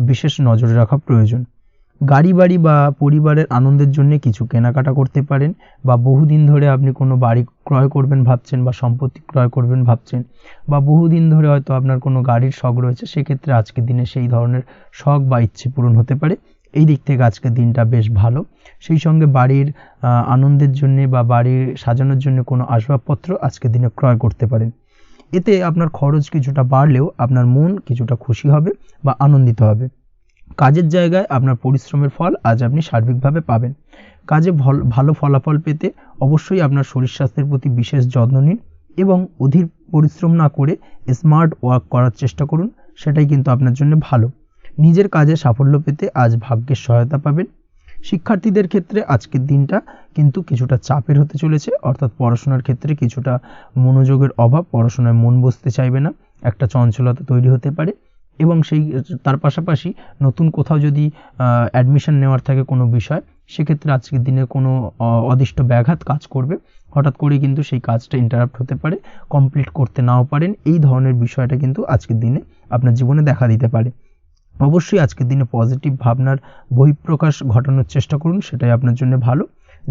বিশেষ নজরে রাখা প্রয়োজন। গাড়ি বাড়ি বা পরিবারের আনন্দের জন্য কিছু কেনাকাটা করতে পারেন, বা বহুদিন ধরে আপনি কোনো বাড়ি ক্রয় করবেন ভাবছেন বা সম্পত্তি ক্রয় করবেন ভাবছেন, বা বহুদিন ধরে হয়তো আপনার কোনো গাড়ির শখ রয়েছে, সেক্ষেত্রে আজকের দিনে সেই ধরনের শখ বা ইচ্ছে পূরণ হতে পারে। এই দিক থেকে আজকের দিনটা বেশ ভালো। সেই সঙ্গে বাড়ির আনন্দের জন্যে বা বাড়ির সাজানোর জন্য কোনো আসবাবপত্র আজকের দিনে ক্রয় করতে পারেন। এতে আপনার খরচ কিছুটা বাড়লেও আপনার মন কিছুটা খুশি হবে বা আনন্দিত হবে। কাজের জায়গায় আপনার পরিশ্রমের ফল আজ আপনি সার্বিকভাবে পাবেন। কাজে ভালো ফলাফল পেতে অবশ্যই আপনার শরীর স্বাস্থ্যের প্রতি বিশেষ যত্ন নিন এবং অধীর পরিশ্রম না করে স্মার্ট ওয়ার্ক করার চেষ্টা করুন, সেটাই কিন্তু আপনার জন্য ভালো। নিজের কাজে সাফল্য পেতে আজ ভাগ্যের সহায়তা পাবেন। শিক্ষার্থীদের ক্ষেত্রে আজকের দিনটা কিন্তু কিছুটা চাপের হতে চলেছে, অর্থাৎ পড়াশোনার ক্ষেত্রে কিছুটা মনোযোগের অভাব, পড়াশোনায় মন বসতে চাইবে না, একটা চঞ্চলতা তৈরি হতে পারে। এবং তার পাশাপাশি নতুন কোথাও যদি অ্যাডমিশন নেওয়ার থাকে কোনো বিষয়, সেক্ষেত্রে আজকের দিনে কোনো অদিষ্ট ব্যাঘাত কাজ করবে, হঠাৎ করে কিন্তু সেই কাজটা ইন্টারাপ্ট হতে পারে, কমপ্লিট করতে নাও পারেন। এই ধরনের বিষয়টা কিন্তু আজকের দিনে আপনার জীবনে দেখা দিতে পারে। অবশ্যই আজকের দিনে পজিটিভ ভাবনার বহিঃপ্রকাশ ঘটানোর চেষ্টা করুন, সেটাই আপনার জন্য ভালো,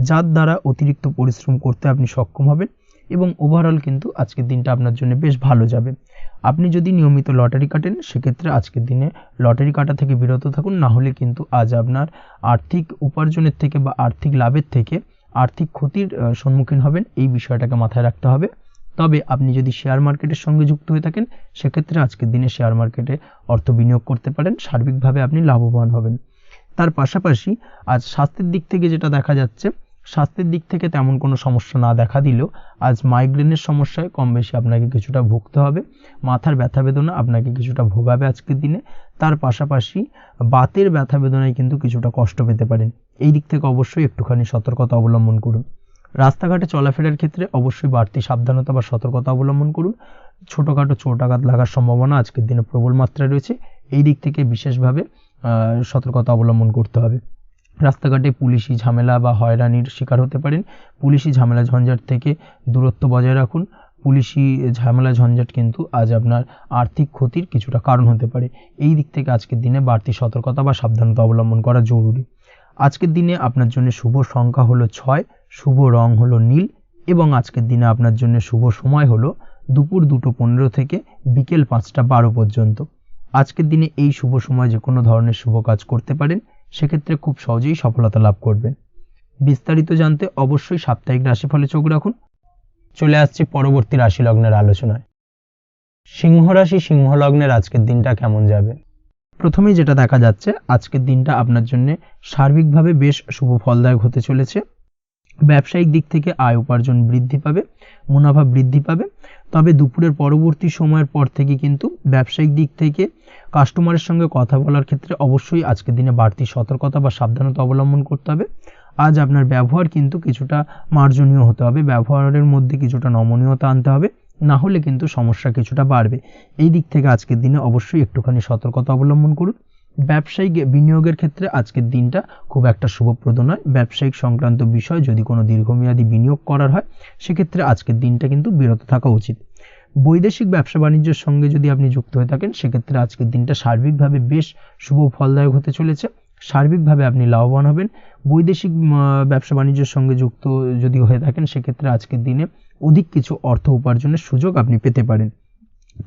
যার দ্বারা অতিরিক্ত পরিশ্রম করতে আপনি সক্ষম হবেন এবং ওভারঅল কিন্তু আজকের দিনটা আপনার জন্য বেশ ভালো যাবে। আপনি যদি নিয়মিত লটারি কাটেন, সেক্ষেত্রে আজকের দিনে লটারি কাটা থেকে বিরত থাকুন, না হলে কিন্তু আজ আপনার আর্থিক উপার্জনের থেকে বা আর্থিক লাভের থেকে আর্থিক ক্ষতির সম্মুখীন হবেন। এই বিষয়টাকে মাথায় রাখতে হবে। তবে আপনি যদি শেয়ার মার্কেটের সঙ্গে যুক্ত হয়ে থাকেন, সেক্ষেত্রে আজকের দিনে শেয়ার মার্কেটে অর্থ বিনিয়োগ করতে পারেন, সার্বিকভাবে আপনি লাভবান হবেন। তার পাশাপাশি আজ স্বাস্থ্যের দিক থেকে যেটা দেখা যাচ্ছে, স্বাস্থ্যের দিক থেকে তেমন কোনো সমস্যা না দেখা দিলেও আজ মাইগ্রেনের সমস্যায় কম বেশি আপনাকে কিছুটা ভুগতে হবে। মাথার ব্যথা বেদনা আপনাকে কিছুটা ভোগাবে আজকের দিনে। তার পাশাপাশি বাতের ব্যথা বেদনায় কিন্তু কিছুটা কষ্ট পেতে পারেন। এই দিক থেকে অবশ্যই একটুখানি সতর্কতা অবলম্বন করুন। রাস্তাঘাটে চলাফেরার ক্ষেত্রে অবশ্যই বাড়তি সাবধানতা বা সতর্কতা অবলম্বন করুন। ছোটোখাটো চোট আঘাত লাগার সম্ভাবনা আজকের দিনে প্রবল মাত্রায় রয়েছে, এই দিক থেকে বিশেষভাবে সতর্কতা অবলম্বন করতে হবে। রাস্তাঘাটে পুলিশি ঝামেলা বা হয়রানির শিকার হতে পারেন। পুলিশি ঝামেলা ঝঞ্ঝাট থেকে দূরত্ব বজায় রাখুন। পুলিশি ঝামেলা ঝঞ্ঝাট কিন্তু আজ আপনার আর্থিক ক্ষতির কিছুটা কারণ হতে পারে। এই দিক থেকে আজকের দিনে বাড়তি সতর্কতা বা সাবধানতা অবলম্বন করা জরুরি। আজকের দিনে আপনার জন্য শুভ সংখ্যা হলো 6, শুভ রং হলো নীল এবং আজকের দিনে আপনার জন্য শুভ সময় হলো দুপুর 2:15 থেকে বিকেল 5:12 পর্যন্ত। আজকের দিনে এই শুভ সময় যে কোনো ধরনের শুভ কাজ করতে পারেন, সেক্ষেত্রে খুব সহজেই সফলতা লাভ করবেন। বিস্তারিত জানতে অবশ্যই সাপ্তাহিক রাশিফলে চোখ রাখুন। চলে আসছি পরবর্তী রাশি লগ্নের আলোচনায়। সিংহ রাশি সিংহ লগ্নের আজকের দিনটা কেমন যাবে? প্রথমেই যেটা দেখা যাচ্ছে, আজকের দিনটা আপনার জন্য সার্বিকভাবে বেশ শুভ ফলদায়ক হতে চলেছে। ব্যবসায়িক দিক থেকে আয় উপার্জন বৃদ্ধি পাবে, মুনাফা বৃদ্ধি পাবে। তবে দুপুরের পরবর্তী সময়ের পর থেকে কিন্তু ব্যবসায়িক দিক থেকে কাস্টমারের সঙ্গে কথা বলার ক্ষেত্রে অবশ্যই আজকের দিনে বাড়তি সতর্কতা বা সাবধানতা অবলম্বন করতে হবে। আজ আপনার ব্যবহার কিন্তু কিছুটা মার্জনীয় হতে হবে, ব্যবহারের মধ্যে কিছুটা নমনীয়তা আনতে হবে, না হলে কিন্তু সমস্যা কিছুটা বাড়বে। এই দিক থেকে আজকের দিনে অবশ্যই একটুখানি সতর্কতা অবলম্বন করুন। ব্যবসায়িক বিনিয়োগের ক্ষেত্রে আজকের দিনটা খুব একটা শুভপ্রদ নয়। ব্যবসায়িক সংক্রান্ত বিষয় যদি কোনো দীর্ঘমেয়াদী বিনিয়োগ করার হয়, সেক্ষেত্রে আজকের দিনটা কিন্তু বিরত থাকা উচিত। বৈদেশিক ব্যবসা বাণিজ্যের সঙ্গে যদি আপনি যুক্ত হয়ে থাকেন, সেক্ষেত্রে আজকের দিনটা সার্বিকভাবে বেশ শুভ ফলদায়ক হতে চলেছে। সার্বিকভাবে আপনি লাভবান হবেন। বৈদেশিক ব্যবসা বাণিজ্যের সঙ্গে যুক্ত যদি হয়ে থাকেন, সেক্ষেত্রে আজকের দিনে অধিক কিছু অর্থ উপার্জনের সুযোগ আপনি পেতে পারেন।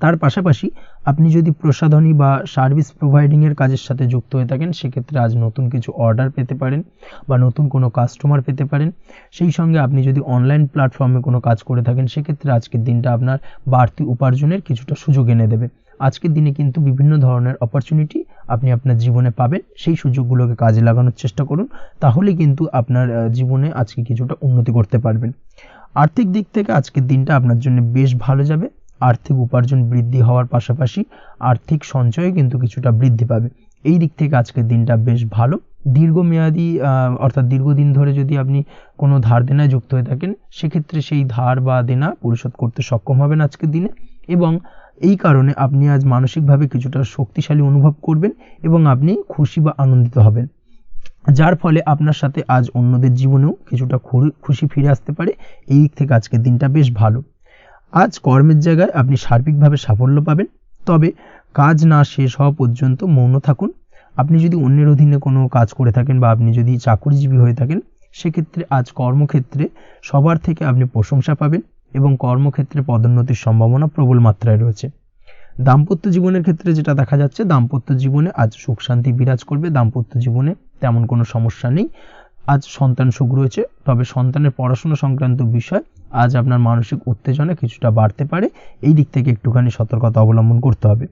তার পাশাপাশি আপনি যদি প্রসাধনী বা সার্ভিস প্রোভাইডিংয়ের কাজের সাথে যুক্ত হয়ে থাকেন, সেক্ষেত্রে আজ নতুন কিছু অর্ডার পেতে পারেন বা নতুন কোনো কাস্টমার পেতে পারেন। সেই সঙ্গে আপনি যদি অনলাইন প্ল্যাটফর্মে কোনো কাজ করে থাকেন, সেক্ষেত্রে আজকের দিনটা আপনার বাড়তি উপার্জনের কিছুটা সুযোগ এনে দেবে। আজকের দিনে কিন্তু বিভিন্ন ধরনের অপরচুনিটি আপনি আপনার জীবনে পাবেন। সেই সুযোগগুলোকে কাজে লাগানোর চেষ্টা করুন, তাহলে কিন্তু আপনার জীবনে আজকে কিছুটা উন্নতি করতে পারবেন। আর্থিক দিক থেকে আজকের দিনটা আপনার জন্য বেশ ভালো যাবে। আর্থিক উপার্জন বৃদ্ধি হওয়ার পাশাপাশি আর্থিক সঞ্চয় কিন্তু কিছুটা বৃদ্ধি পাবে। এই দিক থেকে আজকের দিনটা বেশ ভালো। দীর্ঘমেয়াদী অর্থাৎ দীর্ঘদিন ধরে যদি আপনি কোনো ধার দেনায় যুক্ত হয়ে থাকেন, সেক্ষেত্রে সেই ধার বা দেনা পরিশোধ করতে সক্ষম হবেন আজকের দিনে, এবং এই কারণে আপনি আজ মানসিকভাবে কিছুটা শক্তিশালী অনুভব করবেন এবং আপনি খুশি বা আনন্দিত হবেন, যার ফলে আপনার সাথে আজ অন্যদের জীবনেও কিছুটা খুশি ফিরে আসতে পারে। এই দিক থেকে আজকের দিনটা বেশ ভালো। আজ কর্মের জায়গায় আপনি সার্বিকভাবে সাফল্য পাবেন, তবে কাজ না শেষ হওয়া পর্যন্ত মৌন থাকুন। আপনি যদি অন্যের অধীনে কোনো কাজ করে থাকেন বা আপনি যদি চাকরিজীবী হয়ে থাকেন, সেক্ষেত্রে আজ কর্মক্ষেত্রে সবার থেকে আপনি প্রশংসা পাবেন এবং কর্মক্ষেত্রে পদোন্নতির সম্ভাবনা প্রবল মাত্রায় রয়েছে। দাম্পত্য জীবনের ক্ষেত্রে যেটা দেখা যাচ্ছে, দাম্পত্য জীবনে আজ সুখ শান্তি বিরাজ করবে। দাম্পত্য জীবনে তেমন কোনো সমস্যা নেই। আজ সন্তান সুখ রয়েছে, তবে সন্তানের পড়াশোনা সংক্রান্ত বিষয় আজ আপনার মানসিক উত্তেজনা কিছুটা বাড়তে পারে। এই দিক থেকে একটুখানি সতর্কতা অবলম্বন করতে হবে।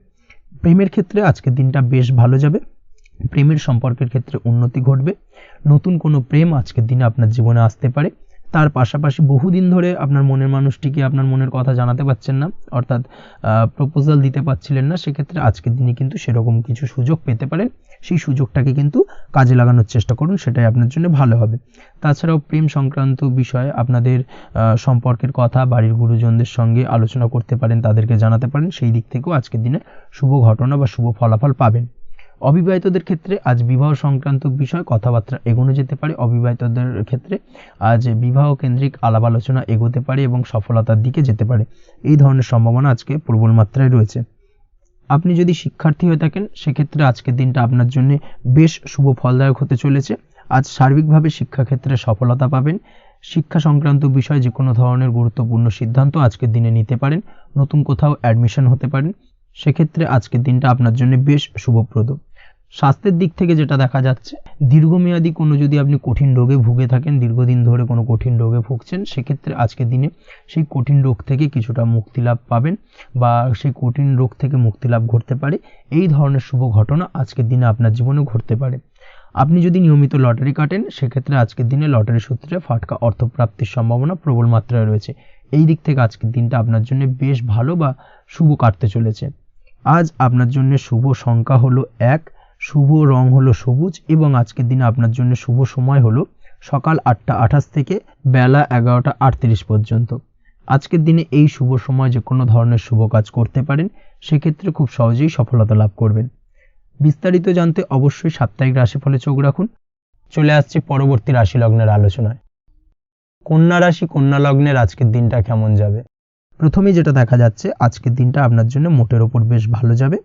প্রেমের ক্ষেত্রে আজকের দিনটা বেশ ভালো যাবে। প্রেমের সম্পর্কের ক্ষেত্রে উন্নতি ঘটবে। নতুন কোনো প্রেম আজকের দিনে আপনার জীবনে আসতে পারে। তার পাশাপাশি বহুদিন ধরে আপনার মনের মানুষটিকে আপনার মনের কথা জানাতে পারছেন না, অর্থাৎ প্রপোজাল দিতে পারছিলেন না, সেক্ষেত্রে আজকের দিনে কিন্তু সেরকম কিছু সুযোগ পেতে পারেন। সেই সুযোগটাকে কিন্তু কাজে লাগানোর চেষ্টা করুন, সেটাই আপনার জন্য ভালো হবে। তাছাড়াও প্রেম সংক্রান্ত বিষয়ে আপনাদের সম্পর্কের কথা বাড়ির গুরুজনদের সঙ্গে আলোচনা করতে পারেন, তাদেরকে জানাতে পারেন। সেই দিক থেকেও আজকের দিনে শুভ ঘটনা বা শুভ ফলাফল পাবেন। অবিবাহিতদের ক্ষেত্রে আজ বিবাহ সংক্রান্ত বিষয় কথাবার্তা এগোনো যেতে পারে। অবিবাহিতদের ক্ষেত্রে আজ বিবাহ কেন্দ্রিক আলাপ আলোচনা এগোতে পারে এবং সফলতার দিকে যেতে পারে। এই ধরনের সম্ভাবনা আজকে প্রবল মাত্রায় রয়েছে। আপনি যদি শিক্ষার্থী হয়ে থাকেন, সেক্ষেত্রে আজকের দিনটা আপনার জন্য বেশ শুভ ফলদায়ক হতে চলেছে। আজ সার্বিকভাবে শিক্ষাক্ষেত্রে সফলতা পাবেন। শিক্ষা সংক্রান্ত বিষয় যে কোনো ধরনের গুরুত্বপূর্ণ সিদ্ধান্ত আজকের দিনে নিতে পারেন। নতুন কোথাও অ্যাডমিশন হতে পারেন, সেক্ষেত্রে আজকের দিনটা আপনার জন্য বেশ শুভপ্রদ। স্বাস্থ্যের দিক থেকে যেটা দেখা যাচ্ছে, দীর্ঘমেয়াদী কোনো যদি আপনি কঠিন রোগে ভুগে থাকেন, দীর্ঘদিন ধরে কোনো কঠিন রোগে ভুগছেন, সেক্ষেত্রে আজকের দিনে সেই কঠিন রোগ থেকে কিছুটা মুক্তি লাভ পাবেন বা সেই কঠিন রোগ থেকে মুক্তি লাভ ঘটতে পারে। এই ধরনের শুভ ঘটনা আজকের দিনে আপনার জীবনে ঘটতে পারে। আপনি যদি নিয়মিত লটারি কাটেন, সেক্ষেত্রে আজকের দিনে লটারি সূত্রে ফাটকা অর্থপ্রাপ্তির সম্ভাবনা প্রবল মাত্রায় রয়েছে। এই দিক থেকে আজকের দিনটা আপনার জন্য বেশ ভালো বা শুভ কাটতে চলেছে। আজ আপনার জন্য শুভ সংখ্যা হলো 1, শুভ রং হলো সবুজ এবং আজকের দিনে আপনার জন্য শুভ সময় হলো সকাল 8টা 28 থেকে বেলা 11টা 38 পর্যন্ত। আজকের দিনে এই শুভ সময় যে কোনো ধরনের শুভ কাজ করতে পারেন, সেক্ষেত্রে খুব সহজেই সফলতা লাভ করবেন। বিস্তারিত জানতে অবশ্যই সাপ্তাহিক রাশিফলে চোখ রাখুন। চলে আসছি পরবর্তী রাশি লগ্নের আলোচনায়। কন্যা রাশি কন্যা লগ্নের আজকের দিনটা কেমন যাবে? প্রথমেই যেটা দেখা যাচ্ছে, আজকের দিনটা আপনার জন্য মোটের ওপর বেশ ভালো যাবে।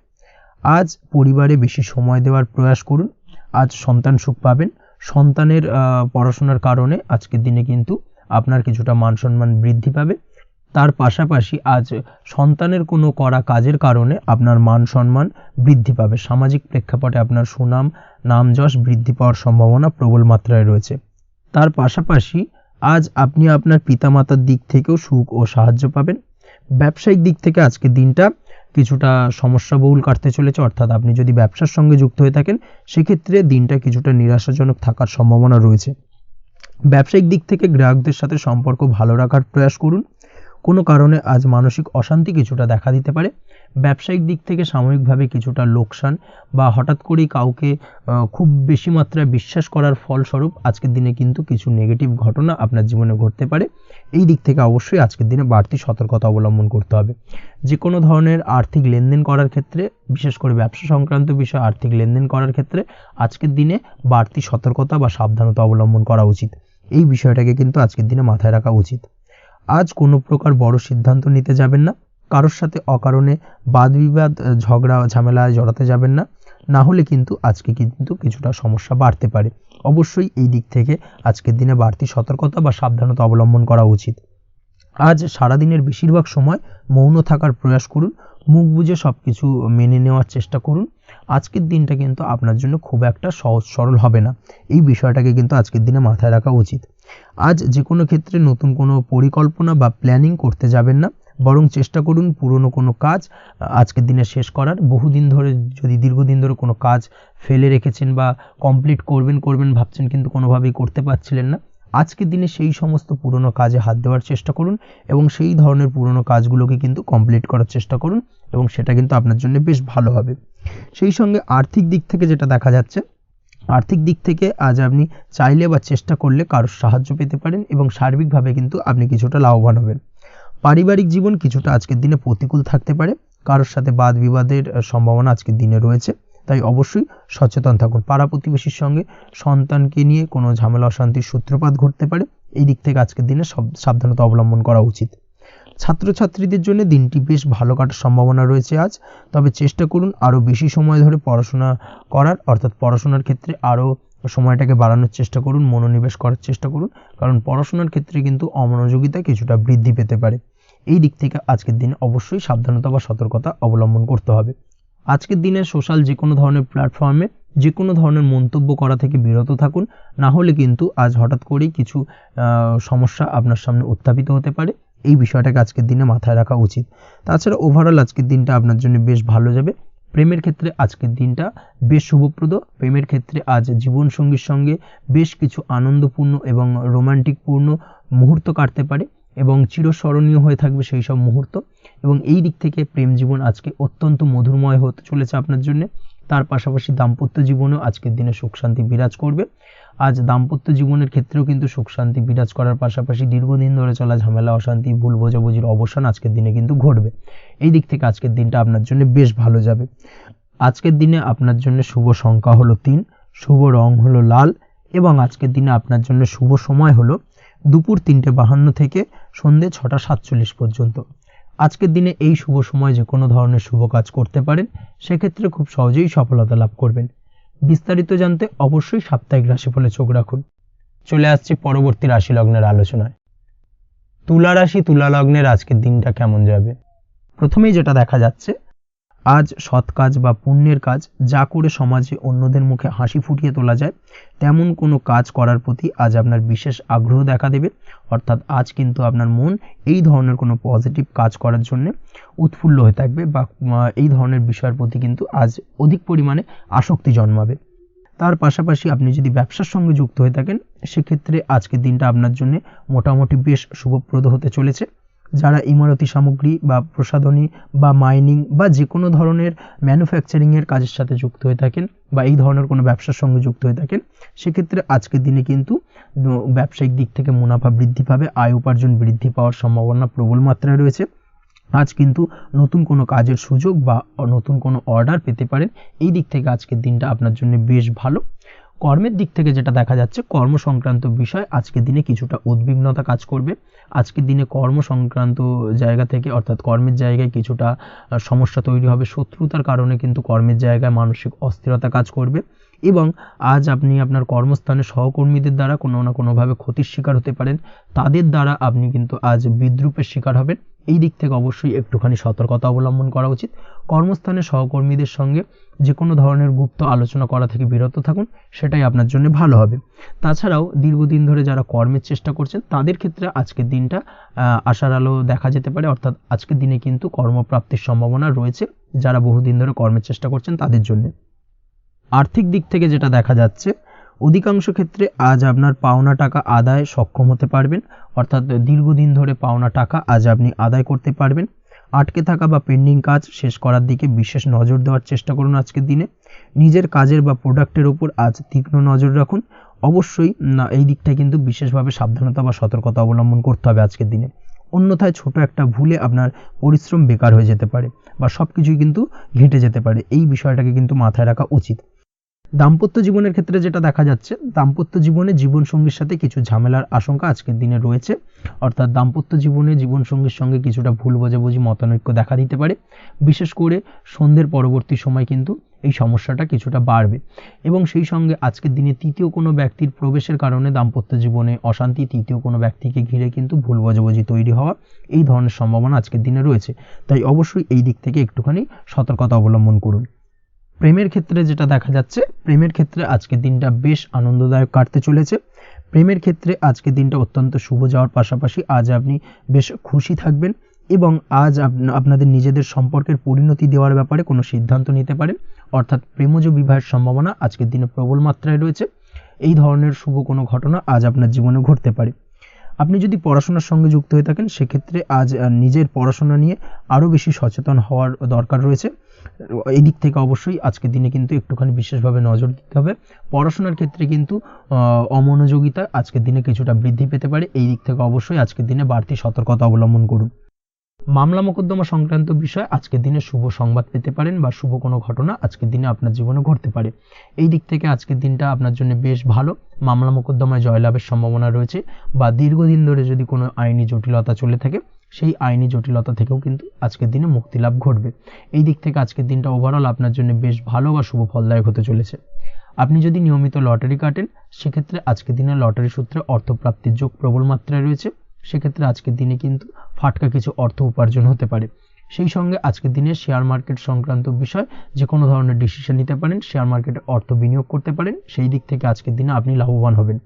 আজ পরিবারে বেশি সময় দেওয়ার প্রয়াস করুন। আজ সন্তান সুখ পাবেন। সন্তানের পড়াশোনার কারণে আজকের দিনে কিন্তু আপনার কিছুটা মান সম্মান বৃদ্ধি পাবে। তার পাশাপাশি আজ সন্তানের কোনো করা কাজের কারণে আপনার মান সম্মান বৃদ্ধি পাবে, সামাজিক প্রেক্ষাপটে আপনার সুনাম নাম যশ বৃদ্ধি পাওয়ার সম্ভাবনা প্রবল মাত্রায় রয়েছে। তার পাশাপাশি আজ আপনি আপনার পিতামাতার দিক থেকেও সুখ ও সাহায্য পাবেন। ব্যবসায়িক দিক থেকে আজকের দিনটা কিছুটা সমস্যাবহুল কাটতে চলেছে, অর্থাৎ আপনি যদি ব্যবসার সঙ্গে যুক্ত হয়ে থাকেন সেক্ষেত্রে দিনটা কিছুটা নিরাশাজনক থাকার সম্ভাবনা রয়েছে। ব্যবসায়িক দিক থেকে গ্রাহকদের সাথে সম্পর্ক ভালো রাখার প্রয়াস করুন। কোনো কারণে আজ মানসিক অশান্তি কিছুটা দেখা দিতে পারে। ব্যবসায়িক দিক থেকে সাময়িকভাবে কিছুটা লোকসান বা হঠাৎ করেই কাউকে খুব বেশি মাত্রায় বিশ্বাস করার ফলস্বরূপ আজকের দিনে কিন্তু কিছু নেগেটিভ ঘটনা আপনার জীবনে ঘটতে পারে। এই দিক থেকে অবশ্যই আজকের দিনে বাড়তি সতর্কতা অবলম্বন করতে হবে। যে কোনো ধরনের আর্থিক লেনদেন করার ক্ষেত্রে, বিশেষ করে ব্যবসা সংক্রান্ত বিষয়ে আর্থিক লেনদেন করার ক্ষেত্রে আজকের দিনে বাড়তি সতর্কতা বা সাবধানতা অবলম্বন করা উচিত। এই বিষয়টাকে কিন্তু আজকের দিনে মাথায় রাখা উচিত। আজ কোনো প্রকার বড় সিদ্ধান্ত নিতে যাবেন না, কারোর সাথে অকারণে বাদ বিবাদ ঝগড়া ঝামেলায় জড়াতে যাবেন না, না হলে কিন্তু আজকে কিন্তু কিছুটা সমস্যা বাড়তে পারে। অবশ্যই এই দিক থেকে আজকের দিনে বাড়তি সতর্কতা বা সাবধানতা অবলম্বন করা উচিত। আজ সারাদিনের বেশিরভাগ সময় মৌন থাকার প্রয়াস করুন, মুখ বুজে সব কিছু মেনে নেওয়ার চেষ্টা করুন। আজকের দিনটা কিন্তু আপনার জন্য খুব একটা সহজ সরল হবে না, এই বিষয়টাকে কিন্তু আজকের দিনে মাথায় রাখা উচিত। আজ যে কোনো ক্ষেত্রে নতুন কোনো পরিকল্পনা বা প্ল্যানিং করতে যাবেন না, বরং চেষ্টা করুন পুরনো কোনো কাজ আজকের দিনে শেষ করার। বহুদিন ধরে যদি দীর্ঘদিন ধরে কোনো কাজ ফেলে রেখেছেন বা কমপ্লিট করবেন ভাবছেন কিন্তু কোনোভাবেই করতে পারছিলেন না, আজকের দিনে সেই সমস্ত পুরনো কাজে হাত দেওয়ার চেষ্টা করুন এবং সেই ধরনের পুরনো কাজগুলোকে কিন্তু কমপ্লিট করার চেষ্টা করুন এবং সেটা কিন্তু আপনার জন্য বেশ ভালো হবে। সেই সঙ্গে আর্থিক দিক থেকে যেটা দেখা যাচ্ছে, আর্থিক দিক থেকে আজ আপনি চাইলে বা চেষ্টা করলে কারোর সাহায্য পেতে পারেন এবং সার্বিকভাবে কিন্তু আপনি কিছুটা লাভবান হবেন। পারিবারিক জীবন কিছুটা আজকের দিনে প্রতিকূল থাকতে পারে, কারোর সাথে বাদ বিবাদের সম্ভাবনা আজকের দিনে রয়েছে, তাই অবশ্যই সচেতন থাকুন। পাড়া প্রতিবেশীর সঙ্গে সন্তানকে নিয়ে কোনো ঝামেলা অশান্তির সূত্রপাত ঘটতে পারে, এই দিক থেকে আজকের দিনে সাবধানতা অবলম্বন করা উচিত। ছাত্রছাত্রীদের জন্য দিনটি বেশ ভালো কাটার সম্ভাবনা রয়েছে আজ, তবে চেষ্টা করুন আরও বেশি সময় ধরে পড়াশোনা করার, অর্থাৎ পড়াশোনার ক্ষেত্রে আরও সময়টাকে বাড়ানোর চেষ্টা করুন, মনোনিবেশ করার চেষ্টা করুন, কারণ পড়াশোনার ক্ষেত্রে কিন্তু অমনোযোগিতা কিছুটা বৃদ্ধি পেতে পারে। এই দিক থেকে আজকের দিনে অবশ্যই সাবধানতা বা সতর্কতা অবলম্বন করতে হবে। আজকের দিনে সোশ্যাল যে কোনো ধরনের প্ল্যাটফর্মে যে কোনো ধরনের মন্তব্য করা থেকে বিরত থাকুন, না হলে কিন্তু আজ হঠাৎ করেই কিছু সমস্যা আপনার সামনে উত্থাপিত হতে পারে। এই বিষয়টাকে আজকের দিনে মাথায় রাখা উচিত। তাছাড়া ওভারঅল আজকের দিনটা আপনার জন্য বেশ ভালো যাবে। প্রেমের ক্ষেত্রে আজকের দিনটা বেশ শুভপ্রদ। প্রেমের ক্ষেত্রে আজ জীবনসঙ্গীর সঙ্গে বেশ কিছু আনন্দপূর্ণ এবং রোমান্টিকপূর্ণ মুহূর্ত কাটতে পারে এবং চিরস্মরণীয় হয়ে থাকবে সেই সব মুহূর্ত, এবং এই দিক থেকে প্রেম জীবন আজকে অত্যন্ত মধুরময় হতে চলেছে আপনার জন্য। তার পাশাপাশি দাম্পত্য জীবনেও আজকের দিনে সুখ শান্তি বিরাজ করবে। আজ দাম্পত্য জীবনের ক্ষেত্রেও কিন্তু সুখ শান্তি বিরাজ করার পাশাপাশি দীর্ঘদিন ধরে চলা ঝামেলা অশান্তি ভুল বোঝাবুঝির অবসান আজকের দিনে কিন্তু ঘটবে। এই দিক থেকে আজকের দিনটা আপনার জন্য বেশ ভালো যাবে। আজকের দিনে আপনার জন্য শুভ সংখ্যা হলো 3, শুভ রং হলো লাল এবং আজকের দিনে আপনার জন্য শুভ সময় হলো দুপুর 3:52 থেকে সন্ধ্যে 6:47 পর্যন্ত। আজকের দিনে এই শুভ সময় যে কোনো ধরনের শুভ কাজ করতে পারেন, সেক্ষেত্রে খুব সহজেই সফলতা লাভ করবেন। বিস্তারিত জানতে অবশ্যই সাপ্তাহিক রাশিফলে চোখ রাখুন। চলে আসছি পরবর্তী রাশি লগ্নের আলোচনায়। তুলা রাশি তুলা লগ্নের আজকের দিনটা কেমন যাবে? প্রথমেই যেটা দেখা যাচ্ছে, আজ সৎ কাজ বা পুণ্যের কাজ যা করে সমাজে অন্যদের মুখে হাসি ফুটিয়ে তোলা যায় তেমন কোনো কাজ করার প্রতি আজ আপনার বিশেষ আগ্রহ দেখা দেবে। অর্থাৎ আজ কিন্তু আপনার মন এই ধরনের কোনো পজিটিভ কাজ করার জন্য উৎফুল্ল হয়ে থাকবে বা এই ধরনের বিষয়ের প্রতি কিন্তু আজ অধিক পরিমাণে আসক্তি জন্মাবে। তার পাশাপাশি আপনি যদি ব্যবসার সঙ্গে যুক্ত হয়ে থাকেন, সেক্ষেত্রে আজকের দিনটা আপনার জন্য মোটামুটি বেশ শুভপ্রদ হতে চলেছে। যারা ইমারতি সামগ্রী বা প্রসাধনী বা মাইনিং বা যে কোনো ধরনের ম্যানুফ্যাকচারিংয়ের কাজের সাথে যুক্ত হয়ে থাকেন বা এই ধরনের কোনো ব্যবসার সঙ্গে যুক্ত হয়ে থাকেন, সেক্ষেত্রে আজকের দিনে কিন্তু ব্যবসায়িক দিক থেকে মুনাফা বৃদ্ধি পাবে, আয় উপার্জন বৃদ্ধি পাওয়ার সম্ভাবনা প্রবল মাত্রায় রয়েছে। আজ কিন্তু নতুন কোনো কাজের সুযোগ বা নতুন কোনো অর্ডার পেতে পারেন। এই দিক থেকে আজকের দিনটা আপনার জন্য বেশ ভালো। কর্মের দিক থেকে যেটা দেখা যাচ্ছে, কর্ম সংক্রান্ত বিষয় আজকের দিনে কিছুটা উদ্বিগ্নতা কাজ করবে। আজকের দিনে কর্ম সংক্রান্ত জায়গা থেকে, অর্থাৎ কর্মের জায়গায় কিছুটা সমস্যা তৈরি হবে। শত্রুতার কারণে কিন্তু কর্মের জায়গায় মানসিক অস্থিরতা কাজ করবে। এবং আজ আপনি আপনার কর্মস্থানে সহকর্মীদের দ্বারা কোনো না কোনোভাবে ক্ষতির শিকার হতে পারেন, তাদের দ্বারা আপনি কিন্তু আজ বিদ্রূপের শিকার হবেন। এই দিক থেকে অবশ্যই একটুখানি সতর্কতা অবলম্বন করা উচিত। কর্মস্থানে সহকর্মীদের সঙ্গে যে কোনো ধরনের গুপ্ত আলোচনা করা থেকে বিরত থাকুন, সেটাই আপনার জন্য ভালো হবে। তাছাড়াও দীর্ঘদিন ধরে যারা কর্মের চেষ্টা করছেন তাদের ক্ষেত্রে আজকের দিনটা আশার আলো দেখা যেতে পারে, অর্থাৎ আজকের দিনে কিন্তু কর্মপ্রাপ্তির সম্ভাবনা রয়েছে যারা বহুদিন ধরে কর্মের চেষ্টা করছেন তাদের জন্য। আর্থিক দিক থেকে যেটা দেখা যাচ্ছে, অধিকাংশ ক্ষেত্রে আজ আপনার পাওনা টাকা আদায় সক্ষম হতে পারবেন, অর্থাৎ দীর্ঘদিন ধরে পাওনা টাকা আজ আপনি আদায় করতে পারবেন। আটকে থাকা বা পেন্ডিং কাজ শেষ করার দিকে বিশেষ নজর দেওয়ার চেষ্টা করুন আজকের দিনে। নিজের কাজের বা প্রোডাক্টের উপর আজ তীক্ষ্ণ নজর রাখুন। অবশ্যই এই দিকটায় কিন্তু বিশেষভাবে সাবধানতা বা সতর্কতা অবলম্বন করতে হবে আজকের দিনে, অন্যথায় ছোট একটা ভুলে আপনার পরিশ্রম বেকার হয়ে যেতে পারে বা সব কিছুই কিন্তু ঘেঁটে যেতে পারে। এই বিষয়টাকে কিন্তু মাথায় রাখা উচিত। দাম্পত্য জীবনের ক্ষেত্রে যেটা দেখা যাচ্ছে, দাম্পত্য জীবনে জীবনসঙ্গীর সাথে কিছু ঝামেলার আশঙ্কা আজকের দিনে রয়েছে, অর্থাৎ দাম্পত্য জীবনে জীবনসঙ্গীর সঙ্গে কিছুটা ভুল বোঝাবুঝি মতানৈক্য দেখা দিতে পারে। বিশেষ করে সন্ধ্যের পরবর্তী সময় কিন্তু এই সমস্যাটা কিছুটা বাড়বে এবং সেই সঙ্গে আজকের দিনে তৃতীয় কোনো ব্যক্তির প্রবেশের কারণে দাম্পত্য জীবনে অশান্তি, তৃতীয় কোনো ব্যক্তিকে ঘিরে কিন্তু ভুল বোঝাবুঝি তৈরি হওয়া, এই ধরনের সম্ভাবনা আজকের দিনে রয়েছে। তাই অবশ্যই এই দিক থেকে একটুখানি সতর্কতা অবলম্বন করুন। প্রেমের ক্ষেত্রে যেটা দেখা যাচ্ছে, প্রেমের ক্ষেত্রে আজকের দিনটা বেশ আনন্দদায়ক কাটতে চলেছে। প্রেমের ক্ষেত্রে আজকের দিনটা অত্যন্ত শুভ যাওয়ার পাশাপাশি আজ আপনি বেশ খুশি থাকবেন এবং আজ আপনাদের নিজেদের সম্পর্কের পরিণতি দেওয়ার ব্যাপারে কোনো সিদ্ধান্ত নিতে পারেন, অর্থাৎ প্রেমজ বিবাহের সম্ভাবনা আজকের দিনে প্রবল মাত্রায় রয়েছে। এই ধরনের শুভ কোনো ঘটনা আজ আপনার জীবনে ঘটতে পারে। আপনি যদি পড়াশোনার সঙ্গে যুক্ত হয়ে থাকেন সেক্ষেত্রে আজ নিজের পড়াশোনা নিয়ে আরও বেশি সচেতন হওয়ার দরকার রয়েছে। এই দিক থেকে অবশ্যই আজকের দিনে কিন্তু একটুখানি বিশেষভাবে নজর দিতে হবে। পড়াশোনার ক্ষেত্রে কিন্তু অমনোযোগিতা আজকের দিনে কিছুটা বৃদ্ধি পেতে পারে। এই দিক থেকে অবশ্যই আজকের দিনে বাড়তি সতর্কতা অবলম্বন করুন। মামলা মোকদ্দমা সংক্রান্ত বিষয় আজকের দিনে শুভ সংবাদ পেতে পারেন বা শুভ কোনো ঘটনা আজকের দিনে আপনার জীবনে ঘটতে পারে। এই দিক থেকে আজকের দিনটা আপনার জন্য বেশ ভালো। মামলা মোকদ্দমায় জয়লাভের সম্ভাবনা রয়েছে বা দীর্ঘদিন ধরে যদি কোনো আইনি জটিলতা চলে থাকে সেই আইনি জটিলতা থেকেও কিন্তু আজকের দিনে মুক্তি লাভ ঘটবে। এই দিক থেকে আজকের দিনটা ওভারঅল আপনার জন্য বেশ ভালো বা শুভ ফলদায়ক হতে চলেছে। আপনি যদি নিয়মিত লটারি কাটেন সেক্ষেত্রে আজকের দিনে লটারি সূত্রে অর্থপ্রাপ্তির যোগ প্রবল মাত্রায় রয়েছে। সেক্ষেত্রে আজকের দিনে কিন্তু ফাটকা কিছু অর্থ উপার্জন হতে পারে। সেই সঙ্গে আজকের দিনে শেয়ার মার্কেট সংক্রান্ত বিষয় যে কোনো ধরনের ডিসিশন নিতে পারেন, শেয়ার মার্কেটে অর্থ বিনিয়োগ করতে পারেন, সেই দিক থেকে আজকের দিনে আপনি লাভবান হবেন।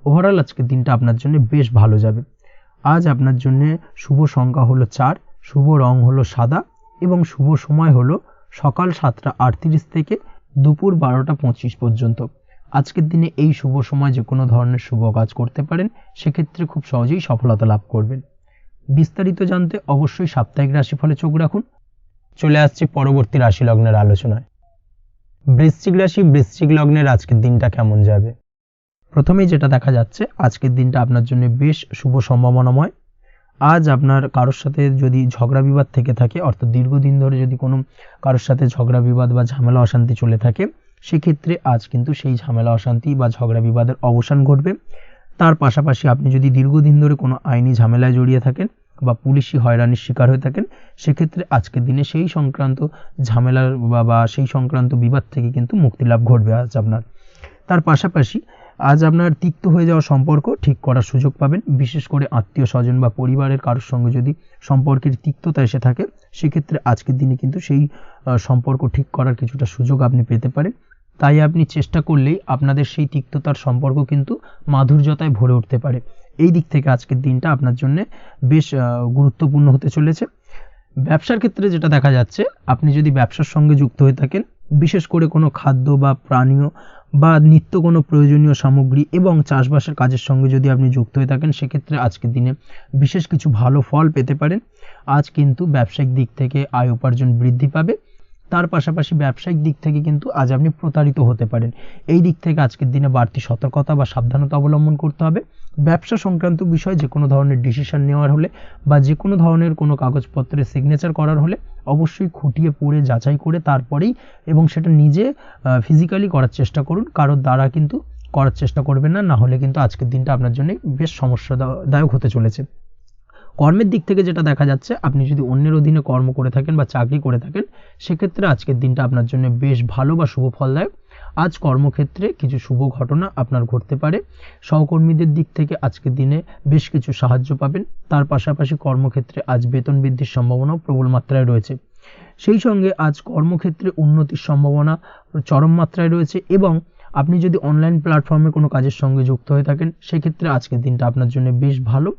ওভারঅল আজকের দিনটা আপনার জন্য বেশ ভালো যাবে। আজ আপনার জন্য শুভ সংখ্যা হলো 4, শুভ রং হলো সাদা এবং শুভ সময় হলো সকাল 7টা 38 থেকে দুপুর 12টা 25 পর্যন্ত। আজকের দিনে এই শুভ সময় যে কোনো ধরনের শুভ কাজ করতে পারেন, সেক্ষেত্রে খুব সহজেই সফলতা লাভ করবেন। বিস্তারিত জানতে অবশ্যই সাপ্তাহিক রাশিফলে চোখ রাখুন। চলে আসছি পরবর্তী রাশি লগ্নের আলোচনায়। বৃশ্চিক রাশি, বৃশ্চিক লগ্নের আজকের দিনটা কেমন যাবে? প্রথমেই যেটা দেখা যাচ্ছে, আজকের দিনটা আপনার জন্য বেশ শুভ সম্ভাবনাময়। আজ আপনার কারোর সাথে যদি ঝগড়া বিবাদ থেকে থাকে, অর্থাৎ দীর্ঘদিন ধরে যদি কোনো কারোর সাথে ঝগড়া বিবাদ বা ঝামেলা অশান্তি চলে থাকে, সেক্ষেত্রে আজ কিন্তু সেই ঝামেলা অশান্তি বা ঝগড়া বিবাদের অবসান ঘটবে। তার পাশাপাশি আপনি যদি দীর্ঘদিন ধরে কোনো আইনি ঝামেলায় জড়িয়ে থাকেন বা পুলিশি হয়রানির শিকার হয়ে থাকেন, সেক্ষেত্রে আজকের দিনে সেই সংক্রান্ত ঝামেলার বা সেই সংক্রান্ত বিবাদ থেকে কিন্তু মুক্তি লাভ ঘটবে আজ আপনার। তার পাশাপাশি আজ আপনার তিক্ত হয়ে যাওয়া সম্পর্ক ঠিক করার সুযোগ পাবেন। বিশেষ করে আত্মীয় স্বজন বা পরিবারের কারোর সঙ্গে যদি সম্পর্কের তিক্ততা এসে থাকে, সেক্ষেত্রে আজকের দিনে কিন্তু সেই সম্পর্ক ঠিক করার কিছুটা সুযোগ আপনি পেতে পারেন। তাই আপনি চেষ্টা করলেই আপনাদের সেই তিক্ততার সম্পর্ক কিন্তু মাধুর্যতায় ভরে উঠতে পারে। এই দিক থেকে আজকের দিনটা আপনার জন্য বেশ গুরুত্বপূর্ণ হতে চলেছে। ব্যবসার ক্ষেত্রে যেটা দেখা যাচ্ছে, আপনি যদি ব্যবসার সঙ্গে যুক্ত হয়ে থাকেন, বিশেষ করে কোনো খাদ্য বা পানীয় বা নিত্য কোনো প্রয়োজনীয় সামগ্রী এবং চাষবাসের কাজের সঙ্গে যদি আপনি যুক্ত হয়ে থাকেন, সেক্ষেত্রে আজকের দিনে বিশেষ কিছু ভালো ফল পেতে পারেন। আজ কিন্তু ব্যবসায়িক দিক থেকে আয় উপার্জন বৃদ্ধি পাবে। তার পাশাপাশি ব্যবসায়িক দিক থেকে কিন্তু আজ আপনি প্রতারিত হতে পারেন। এই দিক থেকে আজকের দিনে বাড়তি সতর্কতা বা সাবধানতা অবলম্বন করতে হবে। ব্যবসা সংক্রান্ত বিষয় যে কোনো ধরনের ডিসিশন নেওয়ার হলে বা যে কোনো ধরনের কোনো কাগজপত্রে সিগনেচার করার হলে অবশ্যই খুঁটিয়ে পড়ে যাচাই করে তারপরেই, এবং সেটা নিজে ফিজিক্যালি করার চেষ্টা করুন, কারোর দ্বারা কিন্তু করার চেষ্টা করবেন না, না হলে কিন্তু আজকের দিনটা আপনার জন্য বেশ সমস্যাদায়ক হতে চলেছে। কর্মের দিক থেকে যেটা দেখা যাচ্ছে, আপনি যদি অন্যের অধীনে কর্ম করে থাকেন বা চাকরি করে থাকেন, সেক্ষেত্রে আজকের দিনটা আপনার জন্য বেশ ভালো বা শুভ ফলদায়ক। আজ কর্মক্ষেত্রে কিছু শুভ ঘটনা আপনার ঘটতে পারে। সহকর্মীদের দিক থেকে আজকের দিনে বেশ কিছু সাহায্য পাবেন। তার পাশাপাশি কর্মক্ষেত্রে আজ বেতন বৃদ্ধির সম্ভাবনাও প্রবল মাত্রায় রয়েছে। সেই সঙ্গে আজ কর্মক্ষেত্রে উন্নতির সম্ভাবনা চরম মাত্রায় রয়েছে এবং আপনি যদি অনলাইন প্ল্যাটফর্মে কোনো কাজের সঙ্গে যুক্ত হয়ে থাকেন সেক্ষেত্রে আজকের দিনটা আপনার জন্য বেশ ভালো।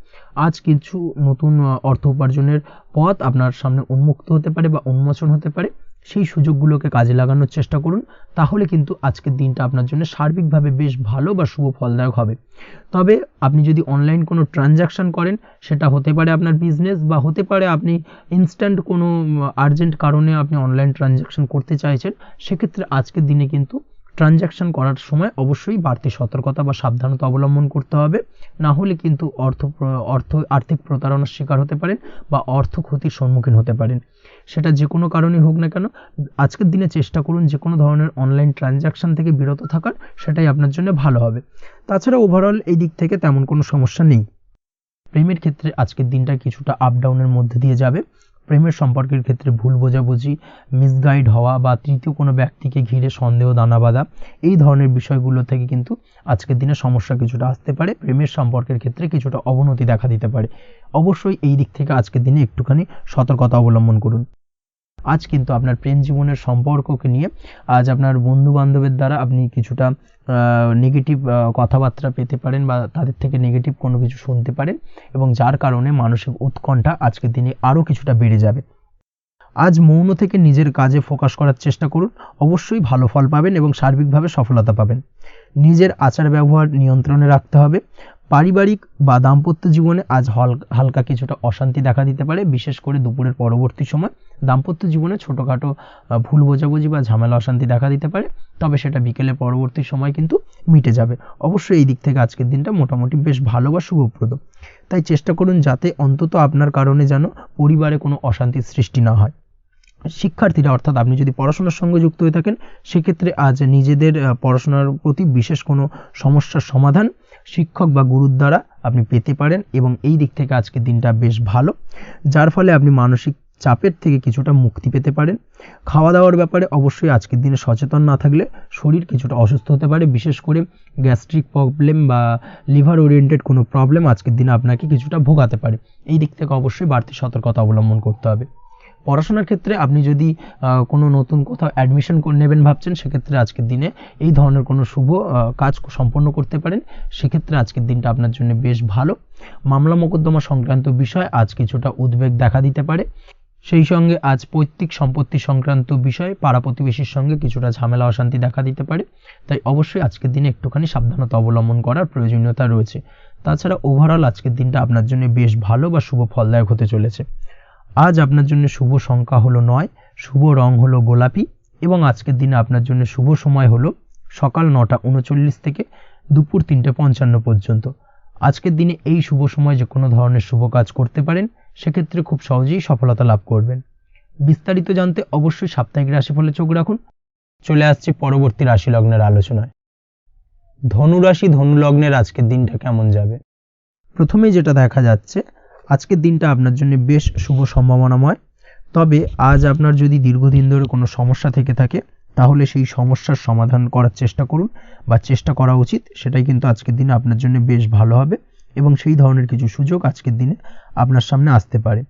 আজ কিছু নতুন অর্থ উপার্জনের পথ আপনার সামনে উন্মুক্ত হতে পারে বা উন্মোচন হতে পারে। সেই সুযোগগুলোকে কাজে লাগানোর চেষ্টা করুন, তাহলে কিন্তু আজকের দিনটা আপনার জন্য সার্বিকভাবে বেশ ভালো বা শুভ ফলদায়ক হবে। তবে আপনি যদি অনলাইন কোনো ট্রানজাকশন করেন, সেটা হতে পারে আপনার বিজনেস বা হতে পারে আপনি ইনস্ট্যান্ট কোনো আর্জেন্ট কারণে আপনি অনলাইন ট্রানজাকশন করতে চাইছেন, সেক্ষেত্রে আজকের দিনে কিন্তু ট্রানজাকশন করার সময় অবশ্যই বাড়তি সতর্কতা বা সাবধানতা অবলম্বন করতে হবে, না হলে কিন্তু আর্থিক প্রতারণার শিকার হতে পারেন বা অর্থ ক্ষতির সম্মুখীন হতে পারেন। সেটা যে কোনো কারণেই হোক না কেন, আজকের দিনে চেষ্টা করুন যে কোনো ধরনের অনলাইন ট্রানজাকশন থেকে বিরত থাকার, সেটাই আপনার জন্য ভালো হবে। তাছাড়া ওভারঅল এই দিক থেকে তেমন কোনো সমস্যা নেই। প্রেমের ক্ষেত্রে আজকের দিনটা কিছুটা আপ ডাউনের মধ্যে দিয়ে যাবে। প্রেমের সম্পর্কের ক্ষেত্রে ভুল বোঝাবুঝি, মিসগাইড হওয়া বা তৃতীয় কোনো ব্যক্তিকে ঘিরে সন্দেহ দানা বাঁধা, এই ধরনের বিষয়গুলো থেকে কিন্তু আজকের দিনে সমস্যা কিছুটা আসতে পারে। প্রেমের সম্পর্কের ক্ষেত্রে কিছুটা অবনতি দেখা দিতে পারে। অবশ্যই এই দিক থেকে আজকের দিনে একটুখানি সতর্কতা অবলম্বন করুন। আজ কিন্তু আপনার প্রেম জীবনের সম্পর্ককে নিয়ে আজ আপনার বন্ধু বান্ধবের দ্বারা আপনি কিছুটা নেগেটিভ কথাবার্তা পেতে পারেন বা তাদের থেকে নেগেটিভ কোনো কিছু শুনতে পারেন, এবং যার কারণে মানসিক উৎকণ্ঠা আজকের দিনে আরও কিছুটা বেড়ে যাবে। আজ মৌন থেকে নিজের কাজে ফোকাস করার চেষ্টা করুন, অবশ্যই ভালো ফল পাবেন এবং সার্বিকভাবে সফলতা পাবেন। নিজের আচার ব্যবহার নিয়ন্ত্রণে রাখতে হবে। পারিবারিক বা দাম্পত্য জীবনে আজ হালকা কিছুটা অশান্তি দেখা দিতে পারে, বিশেষ করে দুপুরের পরবর্তী সময় দাম্পত্য জীবনে ছোটোখাটো ভুল বোঝাবুঝি বা ঝামেলা অশান্তি দেখা দিতে পারে, তবে সেটা বিকেলের পরবর্তী সময় কিন্তু মিটে যাবে। অবশ্যই এই দিক থেকে আজকের দিনটা মোটামুটি বেশ ভালো বা শুভপ্রদ। তাই চেষ্টা করুন যাতে অন্তত আপনার কারণে যেন পরিবারে কোনো অশান্তির সৃষ্টি না হয়। শিক্ষার্থীরা, অর্থাৎ আপনি যদি পড়াশোনার সঙ্গে যুক্ত হয়ে থাকেন, সেক্ষেত্রে আজ নিজেদের পড়াশোনার প্রতি বিশেষ কোনো সমস্যার সমাধান শিক্ষক বা গুরুর দ্বারা আপনি পেতে পারেন, এবং এই দিক থেকে আজকের দিনটা বেশ ভালো, যার ফলে আপনি মানসিক চাপের থেকে কিছুটা মুক্তি পেতে পারেন। খাওয়া দাওয়ার ব্যাপারে অবশ্যই আজকের দিনে সচেতন না থাকলে শরীর কিছুটা অসুস্থ হতে পারে, বিশেষ করে গ্যাস্ট্রিক প্রবলেম বা লিভার ওরিয়েন্টেড কোনো প্রবলেম আজকের দিনে আপনাকে কিছুটা ভোগাতে পারে। এই দিক থেকে অবশ্যই বাড়তি সতর্কতা অবলম্বন করতে হবে। পড়াশোনার ক্ষেত্রে আপনি যদি কোনো নতুন কোথাও অ্যাডমিশন নেবেন ভাবছেন, সেক্ষেত্রে আজকের দিনে এই ধরনের কোনো শুভ কাজ সম্পন্ন করতে পারেন। সেক্ষেত্রে আজকের দিনটা আপনার জন্য বেশ ভালো। মামলা মোকদ্দমা সংক্রান্ত বিষয় আজ কিছুটা উদ্বেগ দেখা দিতে পারে। সেই সঙ্গে আজ পৈতৃক সম্পত্তি সংক্রান্ত বিষয়ে পাড়া প্রতিবেশীর সঙ্গে কিছুটা ঝামেলা অশান্তি দেখা দিতে পারে। তাই অবশ্যই আজকের দিনে একটুখানি সাবধানতা অবলম্বন করার প্রয়োজনীয়তা রয়েছে। তাছাড়া ওভারঅল আজকের দিনটা আপনার জন্য বেশ ভালো বা শুভ ফলদায়ক হতে চলেছে। আজ আপনার জন্য শুভ সংখ্যা হলো 9, শুভ রং হলো গোলাপি, এবং আজকের দিনে আপনার জন্য শুভ সময় হলো সকাল 9:39 থেকে দুপুর 3:55 পর্যন্ত। আজকের দিনে এই শুভ সময় যে কোনো ধরনের শুভ কাজ করতে পারেন, সেক্ষেত্রে খুব সহজেই সফলতা লাভ করবেন। বিস্তারিত জানতে অবশ্যই সাপ্তাহিক রাশিফলে চোখ রাখুন। চলে আসছে পরবর্তী রাশি লগ্নের আলোচনায়। ধনু রাশি, ধনু লগ্নের আজকের দিনটা কেমন যাবে? প্রথমেই যেটা দেখা যাচ্ছে, আজকের দিনটা আপনার জন্য বেশ শুভ সম্ভাবনাময়। তবে আজ আপনার যদি দীর্ঘদিন ধরে কোনো সমস্যা থেকে থাকে, তাহলে সেই সমস্যার সমাধান করার চেষ্টা করুন বা চেষ্টা করা উচিত। সেটাই কিন্তু আজকের দিনে আপনার জন্য বেশ ভালো হবে, এবং সেই ধরনের কিছু সুযোগ আজকের দিনে আপনার সামনে আসতে পারে।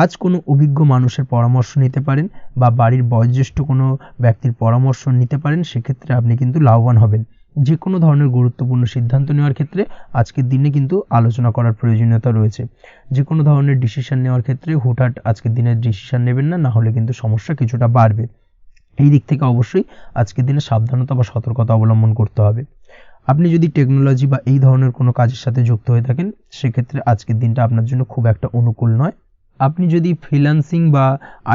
আজ কোনো অভিজ্ঞ মানুষের পরামর্শ নিতে পারেন বা বাড়ির বয়োজ্যেষ্ঠ কোনো ব্যক্তির পরামর্শ নিতে পারেন, সেক্ষেত্রে আপনি কিন্তু লাভবান হবেন। যে কোনো ধরনের গুরুত্বপূর্ণ সিদ্ধান্ত নেওয়ার ক্ষেত্রে আজকের দিনে কিন্তু আলোচনা করার প্রয়োজনীয়তা রয়েছে। যে কোনো ধরনের ডিসিশন নেওয়ার ক্ষেত্রে হুটহাট আজকের দিনে ডিসিশন নেবেন না, হলে কিন্তু সমস্যা কিছুটা বাড়বে। এই দিক থেকে অবশ্যই আজকের দিনে সাবধানতা বা সতর্কতা অবলম্বন করতে হবে। আপনি যদি টেকনোলজি বা এই ধরনের কোনো কাজের সাথে যুক্ত হয়ে থাকেন, সেক্ষেত্রে আজকের দিনটা আপনার জন্য খুব একটা অনুকূল নয়। আপনি যদি ফ্রিল্যান্সিং বা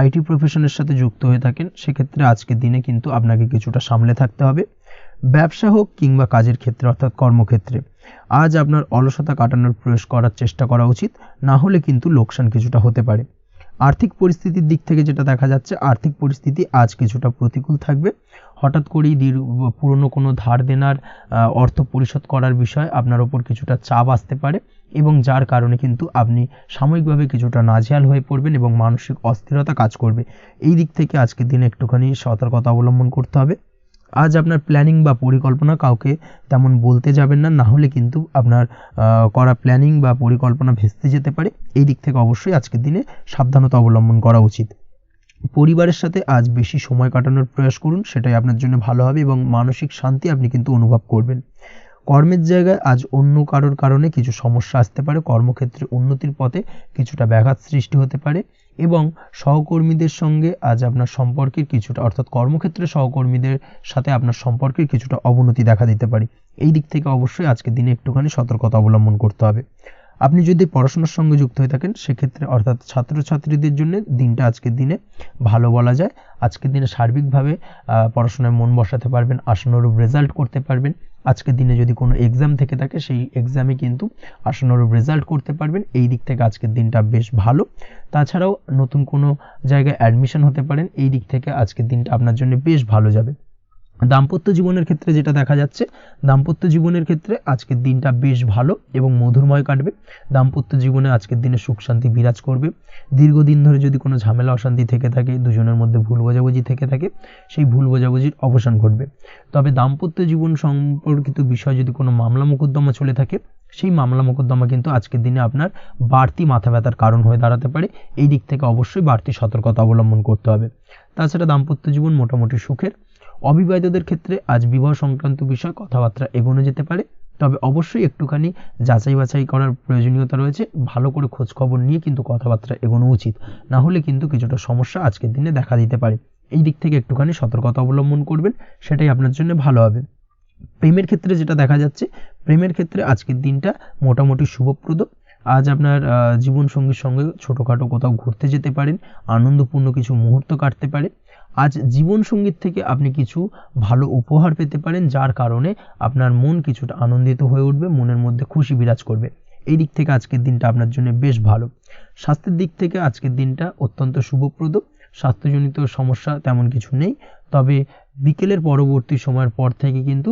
আইটি প্রফেশনের সাথে যুক্ত হয়ে থাকেন, সেক্ষেত্রে আজকের দিনে কিন্তু আপনাকে কিছুটা সামলে থাকতে হবে। ব্যবসা হোক কিংবা কাজের ক্ষেত্রে, অর্থাৎ কর্মক্ষেত্রে, আজ আপনার অলসতা কাটানোর প্রয়াস করার চেষ্টা করা উচিত, না হলে কিন্তু লোকসান কিছুটা হতে পারে। আর্থিক পরিস্থিতির দিক থেকে যেটা দেখা যাচ্ছে, আর্থিক পরিস্থিতি আজ কিছুটা প্রতিকূল থাকবে। হঠাৎ করেই পুরনো কোনো ধার দেনার অর্থ পরিশোধ করার বিষয় আপনার ওপর কিছুটা চাপ আসতে পারে, এবং যার কারণে কিন্তু আপনি সাময়িকভাবে কিছুটা নাজেহাল হয়ে পড়বেন এবং মানসিক অস্থিরতা কাজ করবে। এই দিক থেকে আজকের দিনে একটুখানি সতর্কতা অবলম্বন করতে হবে। আজ আপনার প্ল্যানিং বা পরিকল্পনা কাউকে তেমন বলতে যাবেন না, না হলে কিন্তু আপনার করা প্ল্যানিং বা পরিকল্পনা ভেস্তে যেতে পারে। এই দিক থেকে অবশ্যই আজকের দিনে সাবধানতা অবলম্বন করা উচিত। পরিবারের সাথে আজ বেশি সময় কাটানোর প্রয়াস করুন, সেটাই আপনার জন্য ভালো হবে এবং মানসিক শান্তি আপনি কিন্তু অনুভব করবেন। কর্মের জায়গায় আজ অন্য কারোর কারণে কিছু সমস্যা আসতে পারে, কর্মক্ষেত্রে উন্নতির পথে কিছুটা ব্যাঘাত সৃষ্টি হতে পারে এবং সহকর্মীদের সঙ্গে আজ আপনার সম্পর্কের কিছুটা, অর্থাৎ কর্মক্ষেত্রে সহকর্মীদের সাথে আপনার সম্পর্কের কিছুটা অবনতি দেখা দিতে পারে। এই দিক থেকে অবশ্যই আজকের দিনে একটুখানি সতর্কতা অবলম্বন করতে হবে। আপনি যদি পড়াশোনার সঙ্গে যুক্ত হয়ে থাকেন সেক্ষেত্রে, অর্থাৎ ছাত্রছাত্রীদের জন্য দিনটা আজকের দিনে ভালো বলা যায়। আজকের দিনে সার্বিকভাবে পড়াশোনায় মন বসাতে পারবেন, আশানুরূপ রেজাল্ট করতে পারবেন। আজকের দিনে যদি কোনো এক্সাম থেকে থাকে সেই এক্সামে কিন্তু আশানুরূপ রেজাল্ট করতে পারবেন। এই দিক থেকে আজকের দিনটা বেশ ভালো। তাছাড়াও নতুন কোনো জায়গায় অ্যাডমিশন হতে পারেন, এই দিক থেকে আজকের দিনটা আপনার জন্য বেশ ভালো যাবে। দাম্পত্য জীবনের ক্ষেত্রে যেটা দেখা যাচ্ছে, দাম্পত্য জীবনের ক্ষেত্রে আজকের দিনটা বেশ ভালো এবং মধুরময় কাটবে। দাম্পত্য জীবনে আজকের দিনে সুখ শান্তি বিরাজ করবে। দীর্ঘদিন ধরে যদি কোনো ঝামেলা অশান্তি থেকে থাকে, দুজনের মধ্যে ভুল বোঝাবুঝি থেকে থাকে, সেই ভুল বোঝাবুঝির অবসান ঘটবে। তবে দাম্পত্য জীবন সম্পর্কিত বিষয় যদি কোনো মামলা মোকদ্দমা চলে থাকে, সেই মামলা মোকদ্দমা কিন্তু আজকের দিনে আপনার বাড়তি মাথা ব্যথার কারণ হয়ে দাঁড়াতে পারে। এই দিক থেকে অবশ্যই বাড়তি সতর্কতা অবলম্বন করতে হবে। তাছাড়া দাম্পত্য জীবন মোটামুটি সুখের। অবিবাহিতদের ক্ষেত্রে আজ বিবাহ সংক্রান্ত বিষয় কথাবার্তা এগোনো যেতে পারে, তবে অবশ্যই একটুখানি যাচাই বাছাই করার প্রয়োজনীয়তা রয়েছে। ভালো করে খোঁজ খবর নিয়ে কিন্তু কথাবার্তা এগোনো উচিত, না হলে কিন্তু কিছুটা সমস্যা আজকের দিনে দেখা দিতে পারে। এই দিক থেকে একটুখানি সতর্কতা অবলম্বন করবেন, সেটাই আপনার জন্য ভালো হবে। প্রেমের ক্ষেত্রে যেটা দেখা যাচ্ছে, প্রেমের ক্ষেত্রে আজকের দিনটা মোটামুটি শুভপ্রদ। আজ আপনার জীবনসঙ্গীর সঙ্গে ছোটোখাটো কোথাও ঘুরতে যেতে পারেন, আনন্দপূর্ণ কিছু মুহূর্ত কাটতে পারে। আজ জীবনসঙ্গীর থেকে আপনি কিছু ভালো উপহার পেতে পারেন, যার কারণে আপনার মন কিছুটা আনন্দিত হয়ে উঠবে, মনের মধ্যে খুশি বিরাজ করবে। এই দিক থেকে আজকের দিনটা আপনার জন্য বেশ ভালো। স্বাস্থ্যের দিক থেকে আজকের দিনটা অত্যন্ত শুভপ্রদ। স্বাস্থ্যজনিত সমস্যা তেমন কিছু নেই, তবে বিকেলের পরবর্তী সময়ের পর থেকে কিন্তু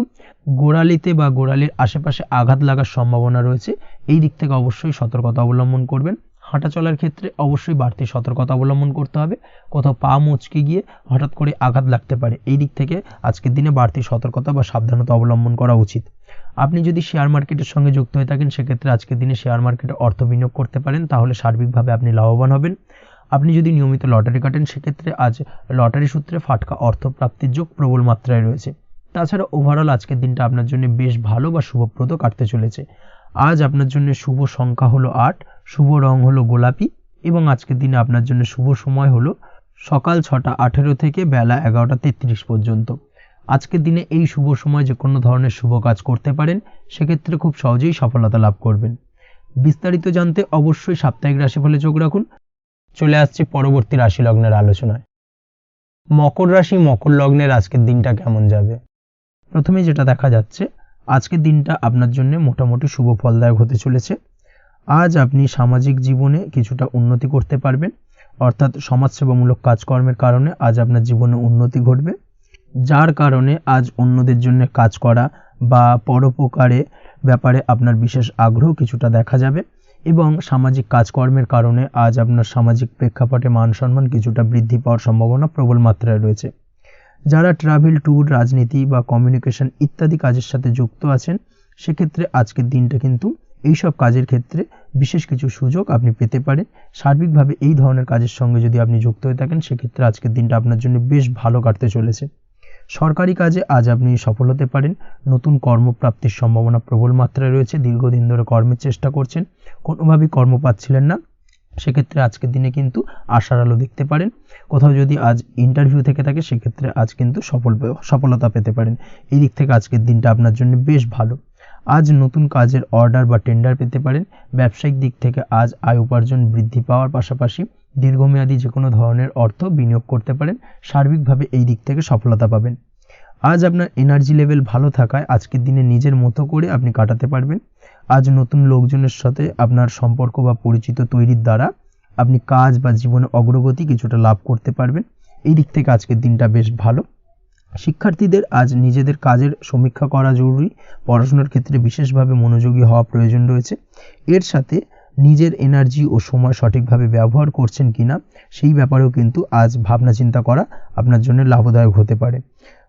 গোড়ালিতে বা গোড়ালির আশেপাশে আঘাত লাগার সম্ভাবনা রয়েছে। এই দিক থেকে অবশ্যই সতর্কতা অবলম্বন করবেন। হাঁটা চলার ক্ষেত্রে অবশ্যই বাড়তি সতর্কতা অবলম্বন করতে হবে, কোথাও পা মুচকে গিয়ে হঠাৎ করে আঘাত লাগতে পারে। এই দিক থেকে আজকের দিনে বাড়তি সতর্কতা বা সাবধানতা অবলম্বন করা উচিত। আপনি যদি শেয়ার মার্কেটের সঙ্গে যুক্ত হয়ে থাকেন সেক্ষেত্রে আজকের দিনে শেয়ার মার্কেটে অর্থ বিনিয়োগ করতে পারেন, তাহলে সার্বিকভাবে আপনি লাভবান হবেন। আপনি যদি নিয়মিত লটারি কাটেন সেক্ষেত্রে আজ লটারি সূত্রে ফাটকা অর্থ প্রাপ্তির যোগ প্রবল মাত্রায় রয়েছে। তাছাড়া ওভারঅল আজকের দিনটা আপনার জন্য বেশ ভালো বা শুভপ্রদ কাটতে চলেছে। আজ আপনার জন্য শুভ সংখ্যা হলো 8, শুভ রং হলো গোলাপি এবং আজকের দিনে আপনার জন্য শুভ সময় হলো সকাল 6:18 থেকে বেলা 11:33 পর্যন্ত। আজকের দিনে এই শুভ সময় যে কোনো ধরনের শুভ কাজ করতে পারেন, সেক্ষেত্রে খুব সহজেই সফলতা লাভ করবেন। বিস্তারিত জানতে অবশ্যই সাপ্তাহিক রাশিফলে চোখ রাখুন। চলে আসছে পরবর্তী রাশি লগ্নের আলোচনায়। মকর রাশি, মকর লগ্নের আজকের দিনটা কেমন যাবে? প্রথমে যেটা দেখা যাচ্ছে, আজকের দিনটা আপনার জন্য মোটামুটি শুভ ফলদায়ক হতে চলেছে। আজ আপনি সামাজিক জীবনে কিছুটা উন্নতি করতে পারবেন, অর্থাৎ সমাজসেবামূলক কাজকর্মের কারণে আজ আপনার জীবনে উন্নতি ঘটবে, যার কারণে আজ অন্যদের জন্য কাজ করা বা পরোপকারে ব্যাপারে আপনার বিশেষ আগ্রহ কিছুটা দেখা যাবে এবং সামাজিক কাজকর্মের কারণে আজ আপনার সামাজিক প্রেক্ষাপটে মান সম্মান কিছুটা বৃদ্ধি পাওয়ার সম্ভাবনা প্রবল মাত্রায় রয়েছে। যারা ট্রাভেল, ট্যুর, রাজনীতি বা কমিউনিকেশন ইত্যাদি কাজের সাথে যুক্ত আছেন সেক্ষেত্রে আজকের দিনটা কিন্তু এইসব কাজের ক্ষেত্রে বিশেষ কিছু সুযোগ আপনি পেতে পারেন। সার্বিকভাবে এই ধরনের কাজের সঙ্গে যদি আপনি যুক্ত হয়ে থাকেন সেক্ষেত্রে আজকের দিনটা আপনার জন্য বেশ ভালো কাটতে চলেছে। সরকারি কাজে আজ আপনি সফল হতে পারেন, নতুন কর্মপ্রাপ্তির সম্ভাবনা প্রবল মাত্রায় রয়েছে। দীর্ঘদিন ধরে কর্মের চেষ্টা করছেন, কোনোভাবেই কর্ম পাচ্ছিলেন না, সেক্ষেত্রে আজকের দিনে কিন্তু আশার আলো দেখতে পারেন। কোথাও যদি আজ ইন্টারভিউ থেকে থাকে সেক্ষেত্রে আজ কিন্তু সফলতা পেতে পারেন। এই দিক থেকে আজকের দিনটা আপনার জন্য বেশ ভালো। আজ নতুন কাজের অর্ডার বা টেন্ডার পেতে পারেন। ব্যবসায়িক দিক থেকে আজ আয় উপার্জন বৃদ্ধি পাওয়ার পাশাপাশি দীর্ঘমেয়াদী যে কোনো ধরনের অর্থ বিনিয়োগ করতে পারেন। সার্বিকভাবে এই দিক থেকে সফলতা পাবেন। আজ আপনার এনার্জি লেভেল ভালো থাকায় আজকের দিনে নিজের মতো করে আপনি কাটাতে পারবেন। আজ নতুন লোকজনের সাথে আপনার সম্পর্ক বা পরিচিত তৈরির দ্বারা আপনি কাজ বা জীবনে অগ্রগতি কিছুটা লাভ করতে পারবেন। এই দিক থেকে আজকের দিনটা বেশ ভালো। শিক্ষার্থীদের আজ নিজেদের কাজের সমীক্ষা করা জরুরি, পড়াশোনার ক্ষেত্রে বিশেষভাবে মনোযোগী হওয়া প্রয়োজন রয়েছে। এর সাথে নিজের এনার্জি ও সময় সঠিকভাবে ব্যবহার করছেন কিনা সেই ব্যাপারেও কিন্তু আজ ভাবনা চিন্তা করা আপনার জন্য লাভদায়ক হতে পারে।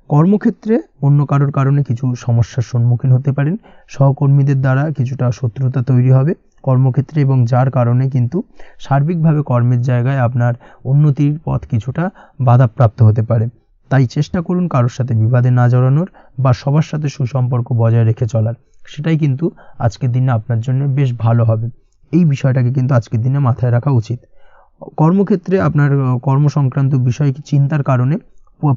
কর্মক্ষেত্রে অন্য কারোর কারণে কিছু সমস্যার সম্মুখীন হতে পারেন, সহকর্মীদের দ্বারা কিছুটা শত্রুতা তৈরি হবে কর্মক্ষেত্রে, এবং যার কারণে কিন্তু সার্বিকভাবে কর্মের জায়গায় আপনার উন্নতির পথ কিছুটা বাধাপ্রাপ্ত হতে পারে। তাই চেষ্টা করুন কারোর সাথে বিবাদে না জড়ানোর বা সবার সাথে সুসম্পর্ক বজায় রেখে চলার, সেটাই কিন্তু আজকের দিনে আপনার জন্য বেশ ভালো হবে। এই বিষয়টাকে কিন্তু আজকের দিনে মাথায় রাখা উচিত। কর্মক্ষেত্রে আপনার কর্ম সংক্রান্ত বিষয় চিন্তার কারণে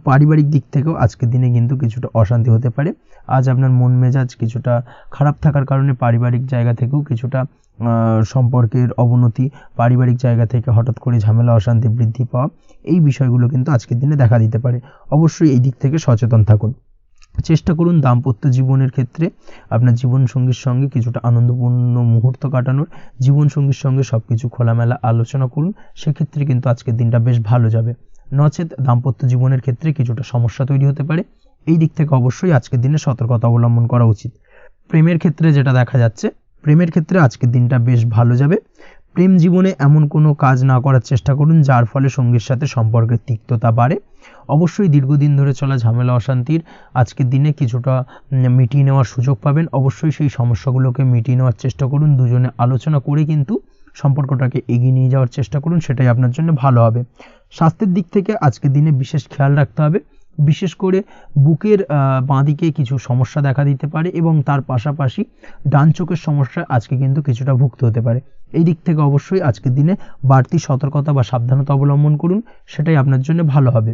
পারিবারিক দিক থেকেও আজকের দিনে কিন্তু কিছুটা অশান্তি হতে পারে। আজ আপনার মন মেজাজ কিছুটা খারাপ থাকার কারণে পারিবারিক জায়গা থেকেও কিছুটা সম্পর্কের অবনতি, পারিবারিক জায়গা থেকে হঠাৎ করে ঝামেলা অশান্তি বৃদ্ধি পাওয়া, এই বিষয়গুলো কিন্তু আজকের দিনে দেখা দিতে পারে। অবশ্যই এই দিক থেকে সচেতন থাকুন। চেষ্টা করুন দাম্পত্য জীবনের ক্ষেত্রে আপনার জীবনসঙ্গীর সঙ্গে কিছুটা আনন্দপূর্ণ মুহূর্ত কাটানোর, জীবনসঙ্গীর সঙ্গে সব কিছু খোলামেলা আলোচনা করুন, সেক্ষেত্রে কিন্তু আজকের দিনটা বেশ ভালো যাবে। নচেত দাম্পত্য জীবনের ক্ষেত্রে কিছুটা সমস্যা তৈরি হতে পারে, এই দিক থেকে অবশ্যই আজকের দিনে সতর্কতা অবলম্বন করা উচিত। প্রেমের ক্ষেত্রে যেটা দেখা যাচ্ছে, প্রেমের ক্ষেত্রে আজকের দিনটা বেশ ভালো যাবে। প্রেম জীবনে এমন কোনো কাজ না করার চেষ্টা করুন যার ফলে সঙ্গীর সাথে সম্পর্কের তিক্ততা বাড়ে। অবশ্যই দীর্ঘদিন ধরে চলা ঝামেলা অশান্তির আজকের দিনে কিছুটা মিটিয়ে নেওয়ার সুযোগ পাবেন। অবশ্যই সেই সমস্যাগুলোকে মিটিয়ে নেওয়ার চেষ্টা করুন, দুজনে আলোচনা করে কিন্তু সম্পর্কটাকে এগিয়ে নিয়ে যাওয়ার চেষ্টা করুন, সেটাই আপনার জন্য ভালো হবে। স্বাস্থ্যের দিক থেকে আজকের দিনে বিশেষ খেয়াল রাখতে হবে, বিশেষ করে বুকের বাঁদিকে কিছু সমস্যা দেখা দিতে পারে এবং তার পাশাপাশি ডান চোখের সমস্যা আজকে কিন্তু কিছুটা ভুগতে হতে পারে। এই দিক থেকে অবশ্যই আজকের দিনে বাড়তি সতর্কতা বা সাবধানতা অবলম্বন করুন, সেটাই আপনার জন্য ভালো হবে।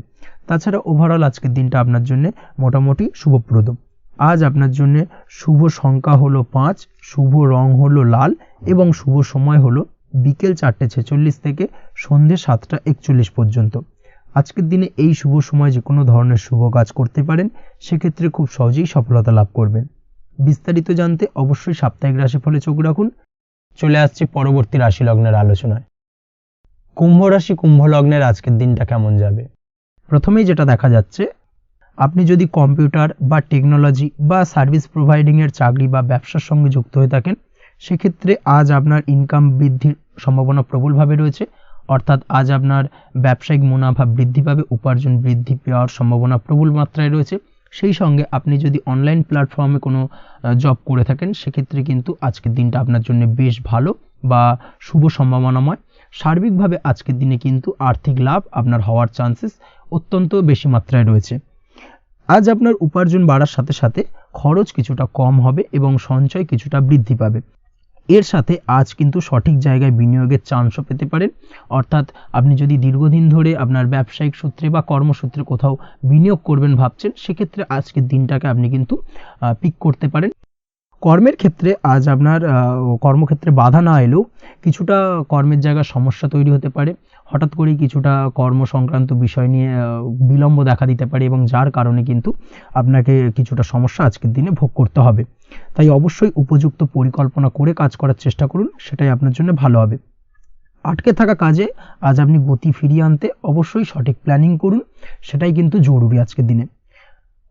তাছাড়া ওভারঅল আজকের দিনটা আপনার জন্য মোটামুটি শুভপ্রদ। আজ আপনার জন্য শুভ সংখ্যা হলো 5, শুভ রং হলো লাল এবং শুভ সময় হলো বিকেল 4:46 থেকে সন্ধ্যে 7:41 পর্যন্ত। আজকের দিনে এই শুভ সময় যে কোনো ধরনের শুভ কাজ করতে পারেন, সেক্ষেত্রে খুব সহজেই সফলতা লাভ করবেন। বিস্তারিত জানতে অবশ্যই সাপ্তাহিক রাশিফলে চোখ রাখুন। চলে আসছি পরবর্তী রাশি লগ্নের আলোচনায়। কুম্ভ রাশি, কুম্ভ লগ্নের আজকের দিনটা কেমন যাবে? প্রথমেই যেটা দেখা যাচ্ছে, আপনি যদি কম্পিউটার বা টেকনোলজি বা সার্ভিস প্রোভাইডিংয়ের চাকরি বা ব্যবসার সঙ্গে যুক্ত হয়ে থাকেন, সেক্ষেত্রে আজ আপনার ইনকাম বৃদ্ধির সম্ভাবনা প্রবলভাবে রয়েছে। অর্থাৎ আজ আপনার ব্যবসায়িক মুনাফা বৃদ্ধি পাবে, উপার্জন বৃদ্ধি পাওয়ার সম্ভাবনা প্রবল মাত্রায় রয়েছে। সেই সঙ্গে আপনি যদি অনলাইন প্ল্যাটফর্মে কোনো জব করে থাকেন, সেক্ষেত্রে কিন্তু আজকের দিনটা আপনার জন্য বেশ ভালো বা শুভ সম্ভাবনাময়। সার্বিকভাবে আজকের দিনে কিন্তু আর্থিক লাভ আপনার হওয়ার চান্সেস অত্যন্ত বেশি মাত্রায় রয়েছে। আজ আপনার উপার্জন বাড়ার সাথে সাথে খরচ কিছুটা কম হবে এবং সঞ্চয় কিছুটা বৃদ্ধি পাবে। এর সাথে আজ কিন্তু সঠিক জায়গায় বিনিয়োগের চান্সও পেতে পারেন। অর্থাৎ আপনি যদি দীর্ঘদিন ধরে আপনার ব্যবসায়িক সূত্রে বা কর্মসূত্রে কোথাও বিনিয়োগ করবেন ভাবছেন, সেক্ষেত্রে আজকের দিনটাকে আপনি কিন্তু পিক করতে পারেন। কর্মের ক্ষেত্রে আজ আপনার কর্মক্ষেত্রে বাধা না এলেও কিছুটা কর্মের জায়গায় সমস্যা তৈরি হতে পারে। হঠাৎ করেই কিছুটা কর্ম সংক্রান্ত বিষয় নিয়ে বিলম্ব দেখা দিতে পারে এবং যার কারণে কিন্তু আপনাকে কিছুটা সমস্যা আজকের দিনে ভোগ করতে হবে। তাই অবশ্যই উপযুক্ত পরিকল্পনা করে কাজ করার চেষ্টা করুন, সেটাই আপনার জন্য ভালো হবে। আটকে থাকা কাজে আজ আপনি গতি ফিরিয়ে আনতে অবশ্যই সঠিক প্ল্যানিং করুন, সেটাই কিন্তু জরুরি আজকের দিনে।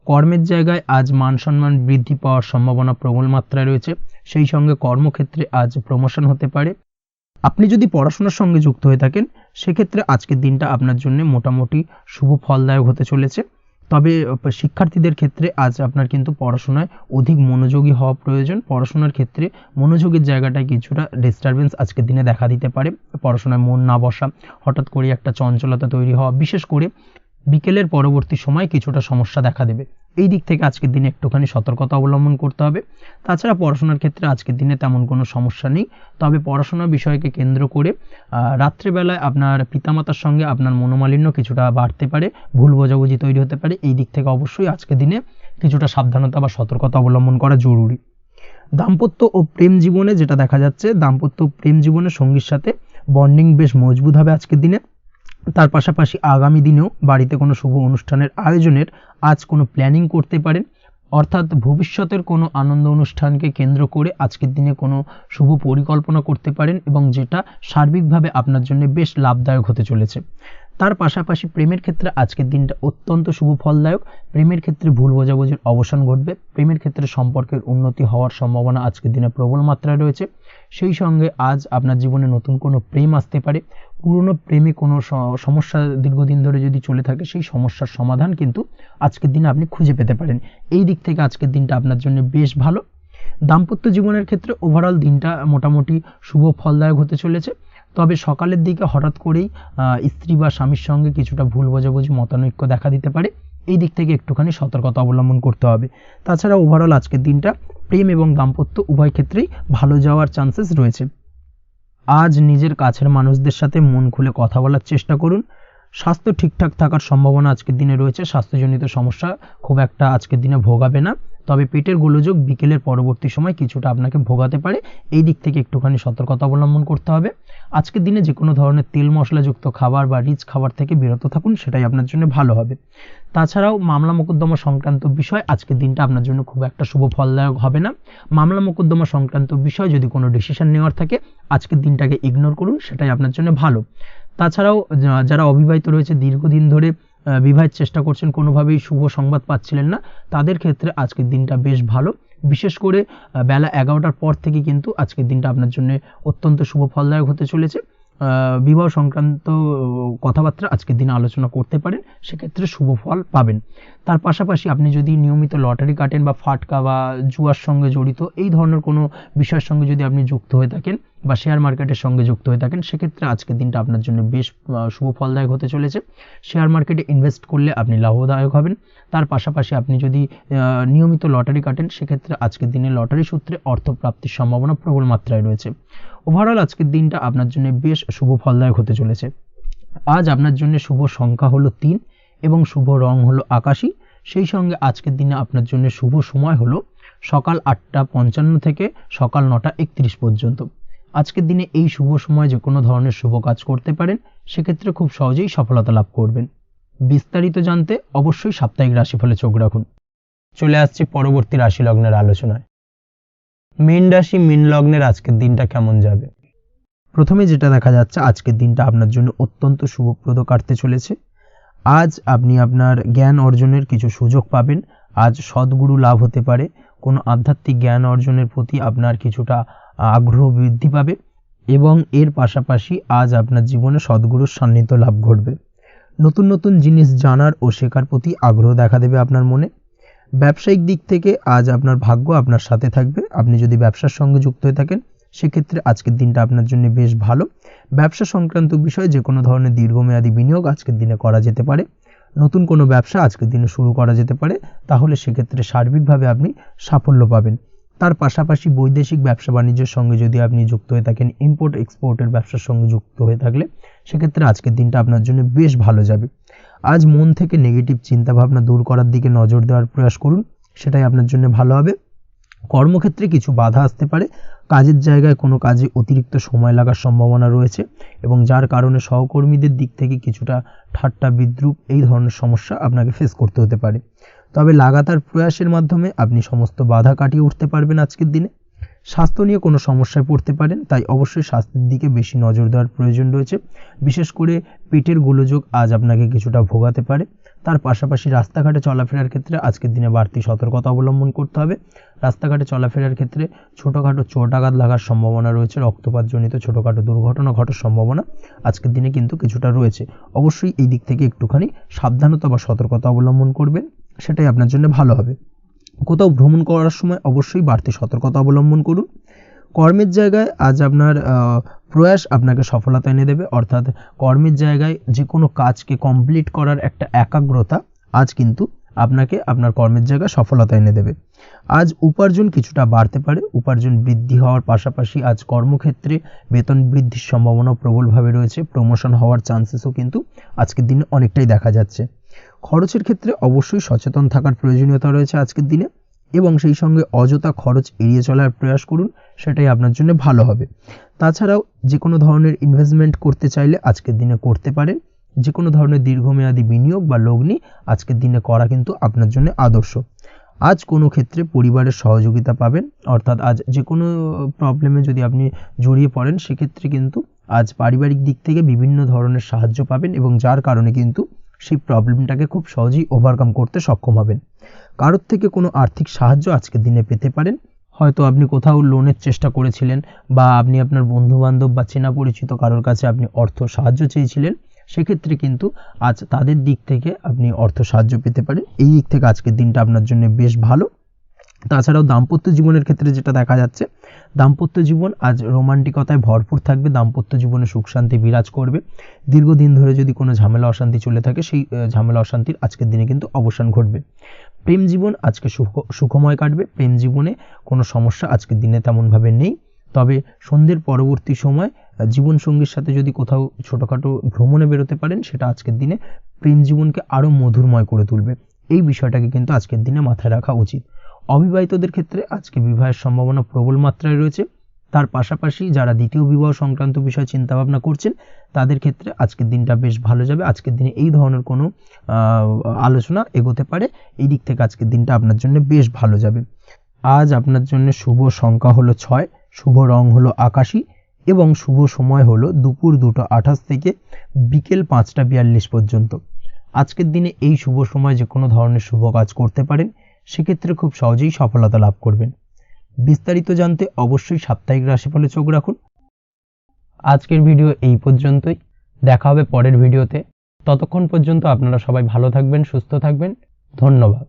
কর্মের জায়গায় আজ মান সম্মান বৃদ্ধি পাওয়ার সম্ভাবনা প্রবল মাত্রায় রয়েছে। সেই সঙ্গে কর্মক্ষেত্রে আজ প্রমোশন হতে পারে। আপনি যদি পড়াশোনার সঙ্গে যুক্ত হয়ে থাকেন, সেক্ষেত্রে আজকের দিনটা আপনার জন্য মোটামুটি শুভ ফলদায়ক হতে চলেছে। তবে শিক্ষার্থীদের ক্ষেত্রে আজ আপনার কিন্তু পড়াশোনায় অধিক মনোযোগী হওয়া প্রয়োজন। পড়াশোনার ক্ষেত্রে মনোযোগের জায়গাটায় কিছুটা ডিস্টারবেন্স আজকের দিনে দেখা দিতে পারে। পড়াশোনায় মন না বসা, হঠাৎ করে একটা চঞ্চলতা তৈরি হওয়া, বিশেষ করে বিকেলের পরবর্তী সময় কিছুটা সমস্যা দেখা দেবে। এই দিক থেকে আজকের দিনে একটুখানি সতর্কতা অবলম্বন করতে হবে। তাছাড়া পড়াশোনার ক্ষেত্রে আজকের দিনে তেমন কোনো সমস্যা নেই। তবে পড়াশোনার বিষয়কে কেন্দ্র করে রাত্রেবেলায় আপনার পিতামাতার সঙ্গে আপনার মনোমালিন্য কিছুটা বাড়তে পারে, ভুল বোঝাবুঝি তৈরি হতে পারে। এই দিক থেকে অবশ্যই আজকের দিনে কিছুটা সাবধানতা বা সতর্কতা অবলম্বন করা জরুরি। দাম্পত্য ও প্রেম জীবনে যেটা দেখা যাচ্ছে, দাম্পত্য প্রেম জীবনে সঙ্গীর সাথে বন্ডিং বেশ মজবুত হবে আজকের দিনে। তার পাশাপাশি আগামী দিনেও বাড়িতে কোনো শুভ অনুষ্ঠানের আয়োজনের আজ কোনো প্ল্যানিং করতে পারেন। অর্থাৎ ভবিষ্যতের কোনো আনন্দ অনুষ্ঠানকে কেন্দ্র করে আজকের দিনে কোনো শুভ পরিকল্পনা করতে পারেন এবং যেটা সার্বিকভাবে আপনার জন্য বেশ লাভদায়ক হতে চলেছে। তার পাশাপাশি প্রেমের ক্ষেত্রে আজকের দিনটা অত্যন্ত শুভ ফলদায়ক। প্রেমের ক্ষেত্রে ভুল বোঝাবুঝির অবসান ঘটবে। প্রেমের ক্ষেত্রে সম্পর্কের উন্নতি হওয়ার সম্ভাবনা আজকের দিনে প্রবল মাত্রায় রয়েছে। সেই সঙ্গে আজ আপনার জীবনে নতুন কোনো প্রেম আসতে পারে। পুরনো প্রেমে কোনো সমস্যা দীর্ঘদিন ধরে যদি চলে থাকে, সেই সমস্যার সমাধান কিন্তু আজকের দিনে আপনি খুঁজে পেতে পারেন। এই দিক থেকে আজকের দিনটা আপনার জন্য বেশ ভালো। দাম্পত্য জীবনের ক্ষেত্রে ওভারঅল দিনটা মোটামুটি শুভ ফলদায়ক হতে চলেছে। তবে সকালের দিকে হঠাৎ করেই স্ত্রী বা স্বামীর সঙ্গে কিছুটা ভুল বোঝাবুঝি, মতানৈক্য দেখা দিতে পারে। এই দিক থেকে একটুখানি সতর্কতা অবলম্বন করতে হবে। তাছাড়া ওভারঅল আজকের দিনটা প্রেম এবং দাম্পত্য উভয় ক্ষেত্রেই ভালো যাওয়ার চান্সেস রয়েছে। আজ নিজের কাছের মানুষদের সাথে মন খুলে কথা বলার চেষ্টা করুন। স্বাস্থ্য ঠিকঠাক থাকার সম্ভাবনা আজকের দিনে রয়েছে। স্বাস্থ্যজনিত সমস্যা খুব একটা আজকের দিনে ভোগাবে না। তবে পেটের গোলযোগ বিকেলের পরবর্তী সময় কিছুটা আপনাকে ভোগাতে পারে। এই দিক থেকে একটুখানি সতর্কতা অবলম্বন করতে হবে। আজকের দিনে যে কোনো ধরনের তেল মশলাযুক্ত খাবার বা রিচ খাবার থেকে বিরত থাকুন, সেটাই আপনার জন্য ভালো হবে। তাছাড়াও মামলা মোকদ্দমা সংক্রান্ত বিষয় আজকের দিনটা আপনার জন্য খুব একটা শুভ ফলদায়ক হবে না। মামলা মোকদ্দমা সংক্রান্ত বিষয় যদি কোনো ডিসিশন নেওয়ার থাকে, আজকের দিনটাকে ইগনোর করুন, সেটাই আপনার জন্য ভালো। তাছাড়াও যারা অবিবাহিত রয়েছে, দীর্ঘদিন ধরে বিবাহের চেষ্টা করছেন, কোনোভাবেই শুভ সংবাদ পাচ্ছিলেন না, তাদের ক্ষেত্রে আজকের দিনটা বেশ ভালো। বিশেষ করে বেলা 11টার পর থেকে কিন্তু আজকের দিনটা আপনার জন্য অত্যন্ত শুভ ফলদায়ক হতে চলেছে। বিবাহ সংক্রান্ত কথাবার্তা আজকের দিনে আলোচনা করতে পারেন, সেক্ষেত্রে শুভ ফল পাবেন। তার পাশাপাশি আপনি যদি নিয়মিত লটারি কাটেন বা ফাটকা বা জুয়ার সঙ্গে জড়িত এই ধরনের কোনো বিষয়ের সঙ্গে যদি আপনি যুক্ত হয়ে থাকেন বা শেয়ার মার্কেটের সঙ্গে যুক্ত হয়ে থাকেন, সেক্ষেত্রে আজকের দিনটা আপনার জন্য বেশ শুভ ফলদায়ক হতে চলেছে। শেয়ার মার্কেটে ইনভেস্ট করলে আপনি লাভদায়ক হবেন। তার পাশাপাশি আপনি যদি নিয়মিত লটারি কাটেন, সেক্ষেত্রে আজকের দিনে লটারি সূত্রে অর্থপ্রাপ্তির সম্ভাবনা প্রবল মাত্রায় রয়েছে। ওভারঅল আজকের দিনটা আপনার জন্য বেশ শুভ ফলদায়ক হতে চলেছে। আজ আপনার জন্য শুভ সংখ্যা হলো 3 এবং শুভ রং হলো আকাশী। সেই সঙ্গে আজকের দিনে আপনার জন্য শুভ সময় হলো সকাল 8:55 থেকে সকাল 9:31 পর্যন্ত। আজকের দিনে এই শুভ সময় যে কোনো ধরনের শুভ কাজ করতে পারেন, সেক্ষেত্রে খুব সহজেই সফলতা লাভ করবেন। বিস্তারিত জানতে অবশ্যই সাপ্তাহিক রাশিফলে চোখ রাখুন। চলে আসছি পরবর্তী রাশি লগ্নের আলোচনায়। মীন রাশি, মীন লগ্নের আজকের দিনটা কেমন যাবে? প্রথমে যেটা দেখা যাচ্ছে, আজকের দিনটা আপনার জন্য অত্যন্ত শুভপ্রদ কাটতে চলেছে। আজ আপনি আপনার জ্ঞান অর্জনের কিছু সুযোগ পাবেন। আজ সদ্গুরু লাভ হতে পারে। কোনো আধ্যাত্মিক জ্ঞান অর্জনের প্রতি আপনার কিছুটা আগ্রহ বৃদ্ধি পাবে এবং এর পাশাপাশি আজ আপনার জীবনে সদ্গুরুর সান্নিধ্য লাভ ঘটবে। নতুন নতুন জিনিস জানার ও শেখার প্রতি আগ্রহ দেখা দেবে আপনার মনে। ব্যবসায়িক দিক থেকে আজ আপনার ভাগ্য আপনার সাথে থাকবে। আপনি যদি ব্যবসার সঙ্গে যুক্ত হয়ে থাকেন, সেক্ষেত্রে আজকের দিনটা আপনার জন্য বেশ ভালো। ব্যবসা সংক্রান্ত বিষয়ে যে কোনো ধরনের দীর্ঘমেয়াদী বিনিয়োগ আজকের দিনে করা যেতে পারে। নতুন কোনো ব্যবসা আজকের দিনে শুরু করা যেতে পারে, তাহলে সেক্ষেত্রে সার্বিকভাবে আপনি সাফল্য পাবেন। তার পাশাপাশি বৈদেশিক ব্যবসা বাণিজ্যের সঙ্গে যদি আপনি যুক্ত হয়ে থাকেন, ইম্পোর্ট এক্সপোর্টের ব্যবসার সঙ্গে যুক্ত হয়ে থাকলে, সেক্ষেত্রে আজকের দিনটা আপনার জন্য বেশ ভালো যাবে। আজ মন থেকে নেগেটিভ চিন্তাভাবনা দূর করার দিকে নজর দেওয়ার প্রয়াস করুন, সেটাই আপনার জন্য ভালো হবে। কর্মক্ষেত্রে কিছু বাধা আসতে পারে। কাজের জায়গায় কোনো কাজে অতিরিক্ত সময় লাগার সম্ভাবনা রয়েছে এবং যার কারণে সহকর্মীদের দিক থেকে কিছুটা ঠাট্টা বিদ্রূপ এই ধরনের সমস্যা আপনাকে ফেস করতে হতে পারে। তবে লাগাতার প্রয়াসের মাধ্যমে আপনি সমস্ত বাধা কাটিয়ে উঠতে পারবেন আজকের দিনে। স্বাস্থ্য নিয়ে কোনো সমস্যায় পড়তে পারেন, তাই অবশ্যই স্বাস্থ্যের দিকে বেশি নজর দেওয়ার প্রয়োজন রয়েছে। বিশেষ করে পেটের গোলযোগ আজ আপনাকে কিছুটা ভোগাতে পারে। তার পাশাপাশি রাস্তাঘাটে চলাফেরার ক্ষেত্রে আজকের দিনে বাড়তি সতর্কতা অবলম্বন করতে হবে। রাস্তাঘাটে চলাফেরার ক্ষেত্রে ছোটোখাটো চোট আঘাত লাগার সম্ভাবনা রয়েছে। রক্তপাতজনিত ছোটোখাটো দুর্ঘটনা ঘটার সম্ভাবনা আজকের দিনে কিন্তু কিছুটা রয়েছে। অবশ্যই এই দিক থেকে একটুখানি সাবধানতা বা সতর্কতা অবলম্বন করবেন, সেটাই আপনার জন্য ভালো হবে। কোথাও ভ্রমণ করার সময় অবশ্যই বাড়তি সতর্কতা অবলম্বন করুন। কর্মের জায়গায় আজ আপনার প্রয়াস আপনাকে সফলতা এনে দেবে, অর্থাৎ কর্মের জায়গায় যে কোনো কাজকে কমপ্লিট করার একটা একাগ্রতা আজ কিন্তু আপনাকে আপনার কর্মের জায়গায় সফলতা এনে দেবে। আজ উপার্জন কিছুটা বাড়তে পারে। উপার্জন বৃদ্ধি হওয়ার পাশাপাশি আজ কর্মক্ষেত্রে বেতন বৃদ্ধির সম্ভাবনা প্রবলভাবে রয়েছে। প্রমোশন হওয়ার চান্সেসও কিন্তু আজকের দিনে অনেকটাই দেখা যাচ্ছে। খরচের ক্ষেত্রে অবশ্যই সচেতন থাকার প্রয়োজনীয়তা রয়েছে আজকের দিনে এবং সেই সঙ্গে অযথা খরচ এড়িয়ে চলার প্রয়াস করুন, সেটাই আপনার জন্য ভালো হবে। তাছাড়াও যে কোনো ধরনের ইনভেস্টমেন্ট করতে চাইলে আজকের দিনে করতে পারেন। যে কোনো ধরনের দীর্ঘমেয়াদী বিনিয়োগ বা লগ্নি আজকের দিনে করা কিন্তু আপনার জন্য আদর্শ। আজ কোনো ক্ষেত্রে পরিবারের সহযোগিতা পাবেন, অর্থাৎ আজ যে কোনো প্রবলেমে যদি আপনি জড়িয়ে পড়েন, সেক্ষেত্রে কিন্তু আজ পারিবারিক দিক থেকে বিভিন্ন ধরনের সাহায্য পাবেন এবং যার কারণে কিন্তু সেই প্রবলেমটাকে খুব সহজেই ওভারকাম করতে সক্ষম হবেন। কারোর থেকে কোনো আর্থিক সাহায্য আজকের দিনে পেতে পারেন। হয়তো আপনি কোথাও লোনের চেষ্টা করেছিলেন বা আপনি আপনার বন্ধুবান্ধব বা চেনা পরিচিত কারোর কাছে আপনি অর্থ সাহায্য চেয়েছিলেন, সেক্ষেত্রে কিন্তু আজ তাদের দিক থেকে আপনি অর্থ সাহায্য পেতে পারেন। এই দিক থেকে আজকের দিনটা আপনার জন্য বেশ ভালো। তাছাড়াও দাম্পত্য জীবনের ক্ষেত্রে যেটা দেখা যাচ্ছে, দাম্পত্য জীবন আজ রোমান্টিকতায় ভরপুর থাকবে। দাম্পত্য জীবনে সুখ শান্তি বিরাজ করবে। দীর্ঘদিন ধরে যদি কোনো ঝামেলা অশান্তি চলে থাকে, সেই ঝামেলা অশান্তির আজকের দিনে কিন্তু অবসান ঘটবে। প্রেম জীবন আজকে সুখময় কাটবে। প্রেম জীবনে কোনো সমস্যা আজকের দিনে তেমনভাবে নেই। তবে সন্ধ্যের পরবর্তী সময় জীবনসঙ্গীর সাথে যদি কোথাও ছোটোখাটো ভ্রমণে বেরোতে পারেন, সেটা আজকের দিনে প্রেম জীবনকে আরও মধুরময় করে তুলবে। এই বিষয়টাকে কিন্তু আজকের দিনে মাথায় রাখা উচিত। অবিবাহিতদের ক্ষেত্রে আজকে বিবাহের সম্ভাবনা প্রবল মাত্রায় রয়েছে। তার পাশাপাশি যারা দ্বিতীয় বিবাহ সংক্রান্ত বিষয়ে চিন্তাভাবনা করছেন, তাদের ক্ষেত্রে আজকের দিনটা বেশ ভালো যাবে। আজকের দিনে এই ধরনের কোনো আলোচনা এগোতে পারে। এই দিক থেকে আজকের দিনটা আপনার জন্য বেশ ভালো যাবে। আজ আপনার জন্য শুভ সংখ্যা হলো 6, শুভ রং হলো আকাশী এবং শুভ সময় হলো দুপুর 2:28 থেকে বিকেল 5:42 পর্যন্ত। আজকের দিনে এই শুভ সময় যে কোনো ধরনের শুভ কাজ করতে পারেন, সেক্ষেত্রে খুব সহজেই সফলতা লাভ করবেন। বিস্তারিত জানতে অবশ্যই সাপ্তাহিক রাশিফলে চোখ রাখুন। আজকের ভিডিও এই পর্যন্তই। দেখা হবে পরের ভিডিওতে। ততক্ষণ পর্যন্ত আপনারা সবাই ভালো থাকবেন, সুস্থ থাকবেন। ধন্যবাদ।